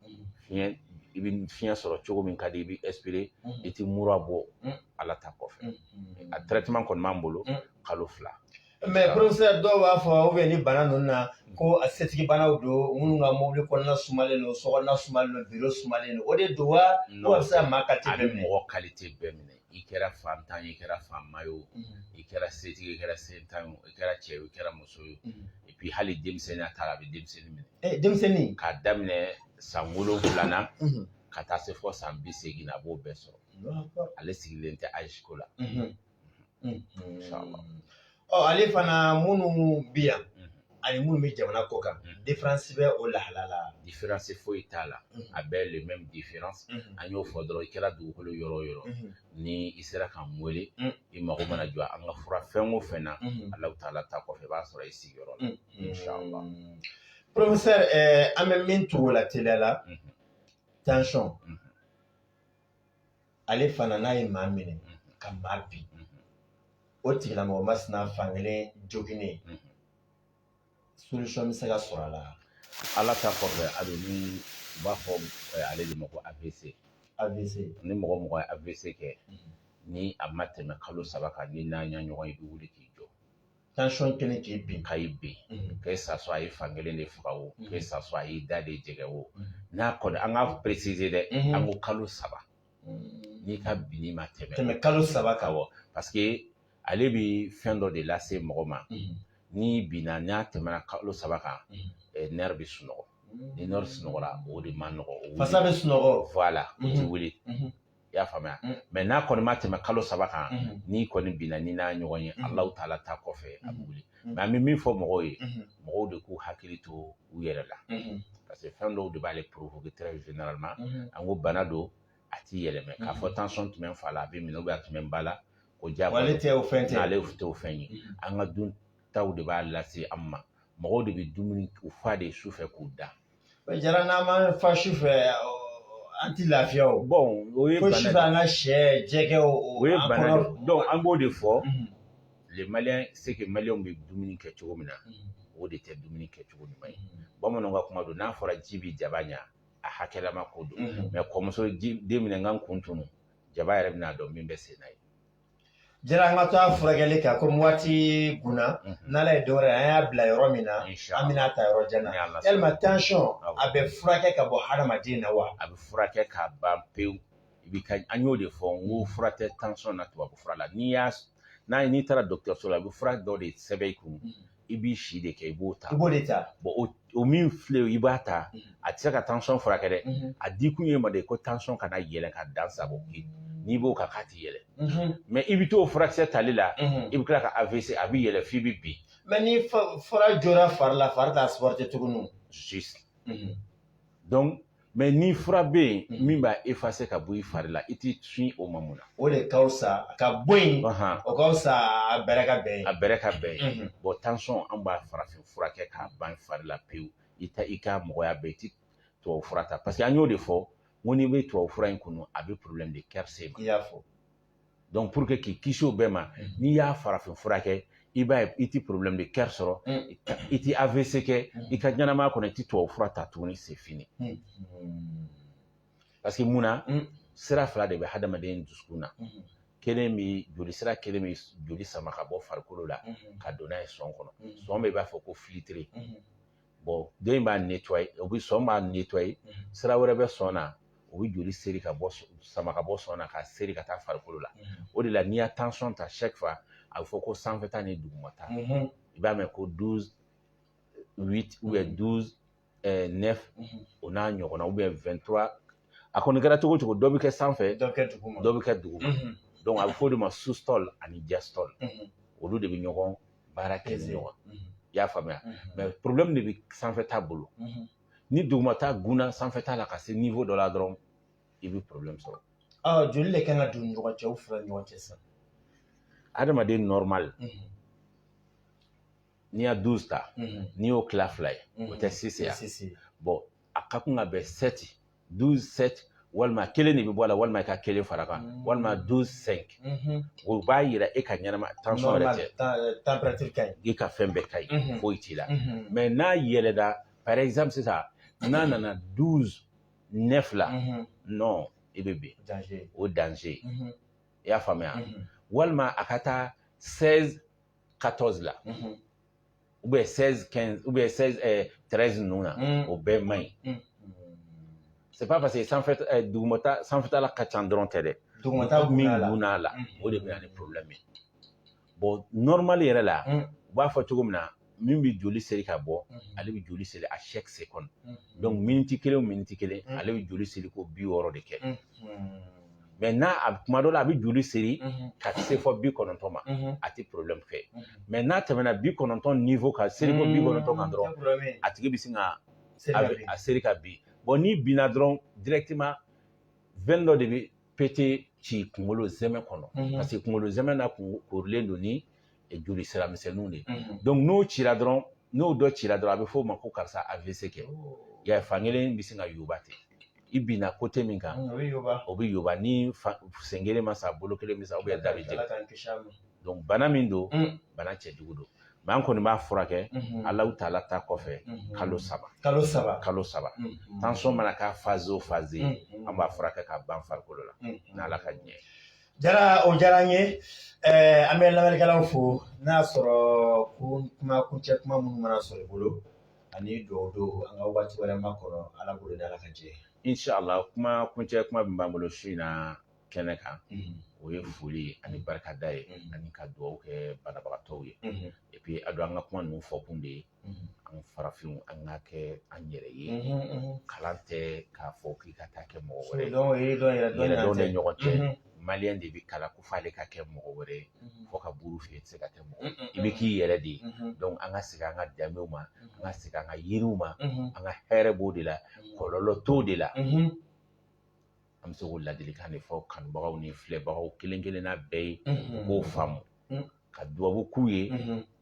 fiɲɛ i bɛ fiɲɛ sɔrɔ cogo min ka di i bɛ expiré i tɛ mura bɔ ala ta kɔfɛ a traitement kɔni b'an bolo kalo 2. Mais professeur dɔw b'a fɔ ni bana ninnu na ko a setigi banaw don minnu ka mobili kɔnɔna sumalen don sokɔnɔna sumalen don bureau sumalen don o de don wa ko a bɛ se ka maa qualité bɛɛ minɛ? A bɛ mɔgɔ qualité bɛɛ minɛ i kɛra fantan ye i kɛra fanba ye o i kɛra setigi i kɛra sentan ye o i kɛra cɛ ye o i kɛra muso ye et puis hali denmisɛnninya ta la a bɛ denmisɛnnin minɛ. Denmisɛnnin k'a daminɛ san 7 ka taa se fɔ san 80 na a b'o bɛɛ sɔrɔ ale sigilen tɛ âge ko la. Inchallah. Ale fana minnu bɛ yan ani minnu bɛ jamana kɔ kan différence bɛ o lahala la? Différence foyi t'a la a bɛɛ le même différence an y'o fɔ dɔrɔn i kɛra dugukolo yɔrɔ o yɔrɔ ni i sera k'an wele i mago mana jɔ an ka fura fɛn o fɛn na Alahu taala ta kɔfɛ i b'a sɔrɔ i sigiyɔrɔ la inchallah. Professeur an bɛ min tugu o la teliya la tension ale fana n'a ye maa minɛ ka maa bin o tigilamɔgɔ masina fankelen joginnen solution bɛ se ka sɔrɔ a la? Ala ta kɔfɛ a bɛ ni u b'a fɔ ale de ma ko AVC. AVC ni mɔgɔ mɔgɔ ye AVC kɛ ni a ma tɛmɛ kalo 3 kan ni n'a ɲɛ ɲɔgɔn i bɛ wuli k'i jɔ. Tension kɛlen k'i bin ka i bin k'e saso a ye fankelen de faga o k'e saso a y'i da de jɛgɛ o n'a kɔni an ka préciser dɛ an ko kalo 3 n'i ka binni ma tɛmɛ kalo 3 kan wa parce que ale bɛ fɛn dɔ de lase mɔgɔ ma ni binna n'a tɛmɛna kalo 3 kan nerf bɛ sunɔgɔ ni nerf sunɔgɔra o de ma nɔgɔ fasa bɛ sunɔgɔ voilà o tɛ wuli i y'a faamuya mais n'a kɔni ma tɛmɛ kalo 3 kan n'i kɔni binna ni n'a ɲɔgɔn ye Alahu taala ta kɔfɛ a bɛ wuli mais an bɛ min fɔ mɔgɔw ye mɔgɔw de k'u hakili to u yɛrɛ la parce que fɛn dɔw de b'ale provoquer très généralement an ko bana don a t'i yɛlɛmɛ k'a fɔ tension tun bɛ n fa la a bɛ minɛ ou bien a tun bɛ n ba la ko diyagoya ale tɛ o fɛn tɛ ale tɛ o fɛn ye an ka duntaw de b'a lase an ma mɔgɔw de bɛ dumuni u fa de su fɛ k'u da. Jara n'an ma fa su fɛ an tɛ lafiya o. Bon o ye bana de ye. Ko su fɛ an ka sɛ jɛgɛ o ye bana de ye donc an b'o de fɔ les Maliens c'est que Maliens bɛ dumuni kɛ cogo min na o de tɛ dumuni kɛ cogo ɲuman ye bamananw ka kuma don n'a fɔra ji bi jaba ɲa a hakɛlama ko don mais kɔmuso den minɛ n ka kun tunu jaba yɛrɛ bɛna dɔn min bɛ sen na ye. Jara an ka to a furakɛli kan komi waati gunna n'Ala ye dɔwɛrɛ an y'a bila yɔrɔ min na an bɛna ta yɔrɔ jan na yalima tension a bɛ furakɛ ka bɔ hadamaden na wa? A bɛ furakɛ ka ban pewu an y'o de fɔ n ko fura tɛ tension na tubabu fura la n'i taara dɔgɔtɔrɔso la a bɛ fura dɔ de sɛbɛn i kun i b'i si de kɛ i b'o ta. I b'o de ta. Bon o min filɛ i b'a ta a tɛ se ka tension furakɛ dɛ a di kun ye ma de ko tension kana yɛlɛ ka dan sago n'i b'o kan k'a tɛ yɛlɛ mais i bɛ t'o furakisɛ tali la i bɛ tila ka AVC a bɛ yɛlɛ f'i bɛ bin. Mais ni fura jɔra fari la fari t'a supporter tuguni. Juste donc mais ni fura bɛ yen min b'a effacer ka bɔ i fari la i t'i sun o ma mun na. O de ka fisa ka bɔ yen o ka fisa a bɛrɛ ka bɛn yen. A bɛrɛ ka bɛn yen bon tension an b'a farafin furakɛ k'a ban fari la pewu i ka mɔgɔya bɛɛ i tɛ tubabu fura ta parce que an y'o de fɔ. Ko n'i bɛ tubabu fura in kunu a bɛ problème de cœur se ma. I y'a fɔ. Donc pour que k'i kisi o bɛɛ ma n'i y'a farafin furakɛ i b'a ye i tɛ problème de cœur sɔrɔ i tɛ AVC kɛ i ka ɲɛnamaya kɔnɔ i tɛ tubabu fura ta tuguni c'est fini. Parce que mun na sira fila de bɛ hadamaden dusukun na kelen bɛ joli sira kelen bɛ joli sama ka bɔ farikolo la ka don n'a ye sɔn kɔnɔ sɔn bɛ i b'a fɔ ko filtré bon den b'a nettoyer o bɛ sɔn b'a nettoyer sira wɛrɛ bɛ sɔn na o bɛ joli seri ka bɔ sama ka bɔ sɔn na ka seri ka taa farikolo la o de la n'i y'a tension ta chaque fois a bɛ fɔ ko sanfɛta ni dugumata i b'a mɛn ko 12 8 ou bien 12 9 o n'a ɲɔgɔnna ou bien 23 a kɔni kɛra cogo cogo dɔ bɛ kɛ sanfɛ dɔ bɛ kɛ duguma donc a bɛ fɔ o de ma sous-sol ani diastole olu de bɛ ɲɔgɔn baara kɛ ni ɲɔgɔn i y'a faamuya mais problème de bɛ sanfɛta bolo ni dugumata gunna sanfɛta la ka se niveau dɔ la dɔrɔn i bɛ problème sɔrɔ. Joli de kan ka don ɲɔgɔn cɛ u fila ɲɔgɔn cɛ sisan. Adamaden normal n'i y'a 12 ta n'i y'o tila fila ye o tɛ 6 ye bon a ka kan ka bɛn 7 12 7 walima kelen de bɛ bɔ a la walima i ka kelen fara kan walima 12 5 o b'a yira e ka ɲɛnama tension yɛrɛ tɛ température ka ɲi i ka fɛn bɛɛ ka ɲi foyi t'i la mais n'a yɛlɛda par exemple sisan n'a nana 12 9 la non i bɛ bin o danger i y'a faamuya walima a ka taa 16 14 la ou bien 16 15 ou bien 16 13 ninnu na o bɛɛ man ɲi c'est pas parce que sanfɛtala ka ca dɔrɔn tɛ dɛ dugumata min gunna la o de bɛ na ni problème ye bon normal yɛrɛ la u b'a fɔ cogo min na min bɛ joli seri ka bɔ ale bɛ joli seri à chaque seconde donc miniti kelen o miniti kelen ale bɛ joli seri ko 60 de kɛ mais n'a kuma dɔ la a bɛ joli seri ka se fɔ 90 ma a tɛ problème kɛ mais n'a tɛmɛna 90 niveau ka seri ko 90 kan dɔrɔn a tigi bɛ sin ka a seri ka bin bon ni binna dɔrɔn directement veine dɔ de bɛ pété ci kunkolo zɛmɛ kɔnɔ parce que kunkolo zɛmɛ na korilen don ni joli sira misɛnninw de donc n'o cira dɔrɔn n'o dɔ cira dɔrɔn a bɛ fɔ o ma ko karisa AVC kɛ ya fankelen bɛ sin ka yoba ten i binna côté min kan o bɛ yoba ni sen kelen ma sa bolo kelen bɛ sa ou bien da bɛ jigin donc bana min don bana cɛjugu don mais an kɔni b'a furakɛ Alahu taala ta kɔfɛ kalo 3 tension mana k'a phase o phase an b'a furakɛ ka ban farikolo la ni Ala ka diɲɛ o diyara n ye an bɛ lamɛnnikɛlaw fo n'a sɔrɔ kuma kuncɛ kuma minnu mana sɔrɔ i bolo ani dugawu don an ka waati wɛrɛ ma kɔnɔ Ala bolo ni Ala ka jɛ inshallah kuma kuncɛ kuma min b'an bolo su in na kɛnɛ kan o ye foli ani barikada ye ani ka dugawu kɛ banabagatɔw ye et puis a don an ka kuma ninnu fɔ kun de ye an farafinw an ka kɛ an yɛrɛ ye kalan tɛ k'a fɔ k'i ka taa kɛ mɔgɔ wɛrɛ ye yɛrɛdɔn de ɲɔgɔn cɛ maliyɛn de bɛ kalan ko f'ale ka kɛ mɔgɔ wɛrɛ ye fo ka buru f'i ye i tɛ se ka kɛ mɔgɔ i bɛ k'i yɛrɛ de ye donc an ka segin an ka danbew ma an ka segin an ka yiriw ma an ka hɛrɛ b'o de la kɔlɔlɔ t'o de la an bɛ se k'o ladilikan de fɔ kanubagaw ni filɛbagaw kelen kelenna bɛɛ ye k'o faamu ka dubabu k'u ye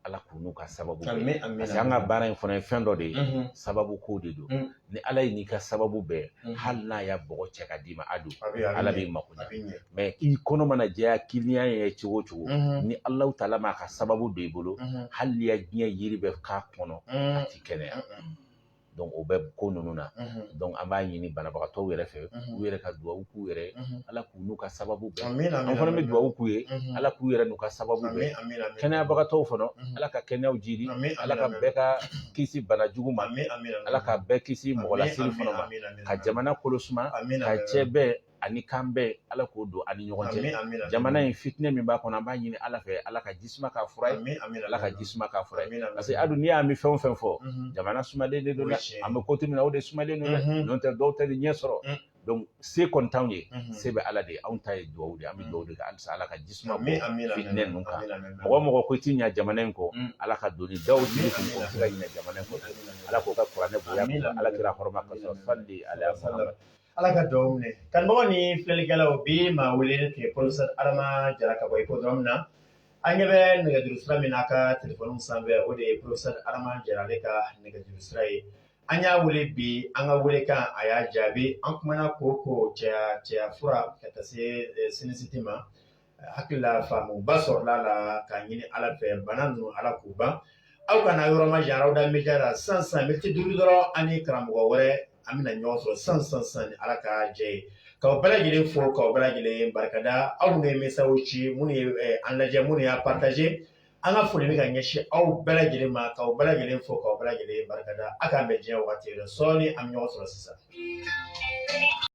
Ala k'u n'u ka sababu bɛɛ parce que an ka baara in fana ye fɛn dɔ de ye sababu ko de don ni Ala ye n'i ka sababu bɛɛ hali n'a y'a bɔgɔ cɛ ka d'i ma a don Ala b'i mako ɲɛ mais i kɔnɔ mana jɛya kiliyan ye cogo o cogo ni Alahu taala m'a ka sababu don i bolo hali n'i ya diɲɛ yiri bɛ k'a kɔnɔ a tɛ kɛnɛya donc o bɛ ko ninnu na donc an b'a ɲini banabagatɔw yɛrɛ fɛ u yɛrɛ ka dubabu k'u yɛrɛ Ala k'u n'u ka sababu bɛɛ an fana bɛ dubabu k'u ye Ala k'u yɛrɛ n'u ka sababu bɛɛ kɛnɛyabagatɔw fana Ala ka kɛnɛyaw jiri Ala ka bɛɛ ka kisi bana jugu ma Ala ka bɛɛ kisi mɔgɔ lasiri fana ma ka jamana kolosuma ka cɛ bɛɛ ani kan bɛɛ Ala k'o don ani ɲɔgɔn cɛ jamana in fitinɛ min b'a kɔnɔ an b'a ɲini Ala fɛ Ala ka jisuma k'a fura ye Ala ka jisuma k'a fura ye parce que adu n'i y'a mɛn fɛn o fɛn fɔ jamana sumalen de don dɛ an bɛ côté min na o de sumalen don dɛ n'o tɛ dɔw tɛ ɲɛ sɔrɔ donc se kɔni t'anw ye se bɛ Ala de ye anw ta ye dugawu de an bɛ dugawu de kɛ halisa Ala ka jisuma bɔ fitinɛ ninnu kan mɔgɔ mɔgɔ ko i ti ɲɛ jamana in kɔ Ala ka doni daw jiri kun kɔ se ka ɲɛ jamana in kɔ Ala k'o ka kuranɛ bonya Ala kira hɔrɔma ka sɔrɔ fali ala Ala ka dugawu minɛ kanubagaw ni filɛlikɛlaw bi maa wele tigɛ professeur Adama Jara ka bɔ hippodrome na an ɲɛ bɛ nɛgɛjuru sira min na a ka téléphone sanfɛ o de ye professeur Adama Jara ale ka nɛgɛjuru sira ye an y'a wele bi an ka welekan a y'a jaabi an kumana ko cɛya fura ka taa se sinisiti ma hakili la faamuba sɔrɔla la k'a ɲini Ala fɛ bana ninnu Ala k'u ban aw kana yɔrɔ ma jan aw da média la sisan miniti 5 dɔrɔn an ni karamɔgɔ wɛrɛ an bɛna ɲɔgɔn sɔrɔ sisan ni Ala ka jɛ ye k'aw bɛɛ lajɛlen fo k'aw bɛɛ lajɛlen barikada aw minnu ye message ci minnu ye an lajɛ minnu y'a partager an ka foli bɛ ka ɲɛsin aw bɛɛ lajɛlen ma k'aw bɛɛ lajɛlen fo k'aw bɛɛ lajɛlen barikada a k'an bɛn diɲɛ waati yɛrɛ sɔɔni an bɛ ɲɔgɔn sɔrɔ sisan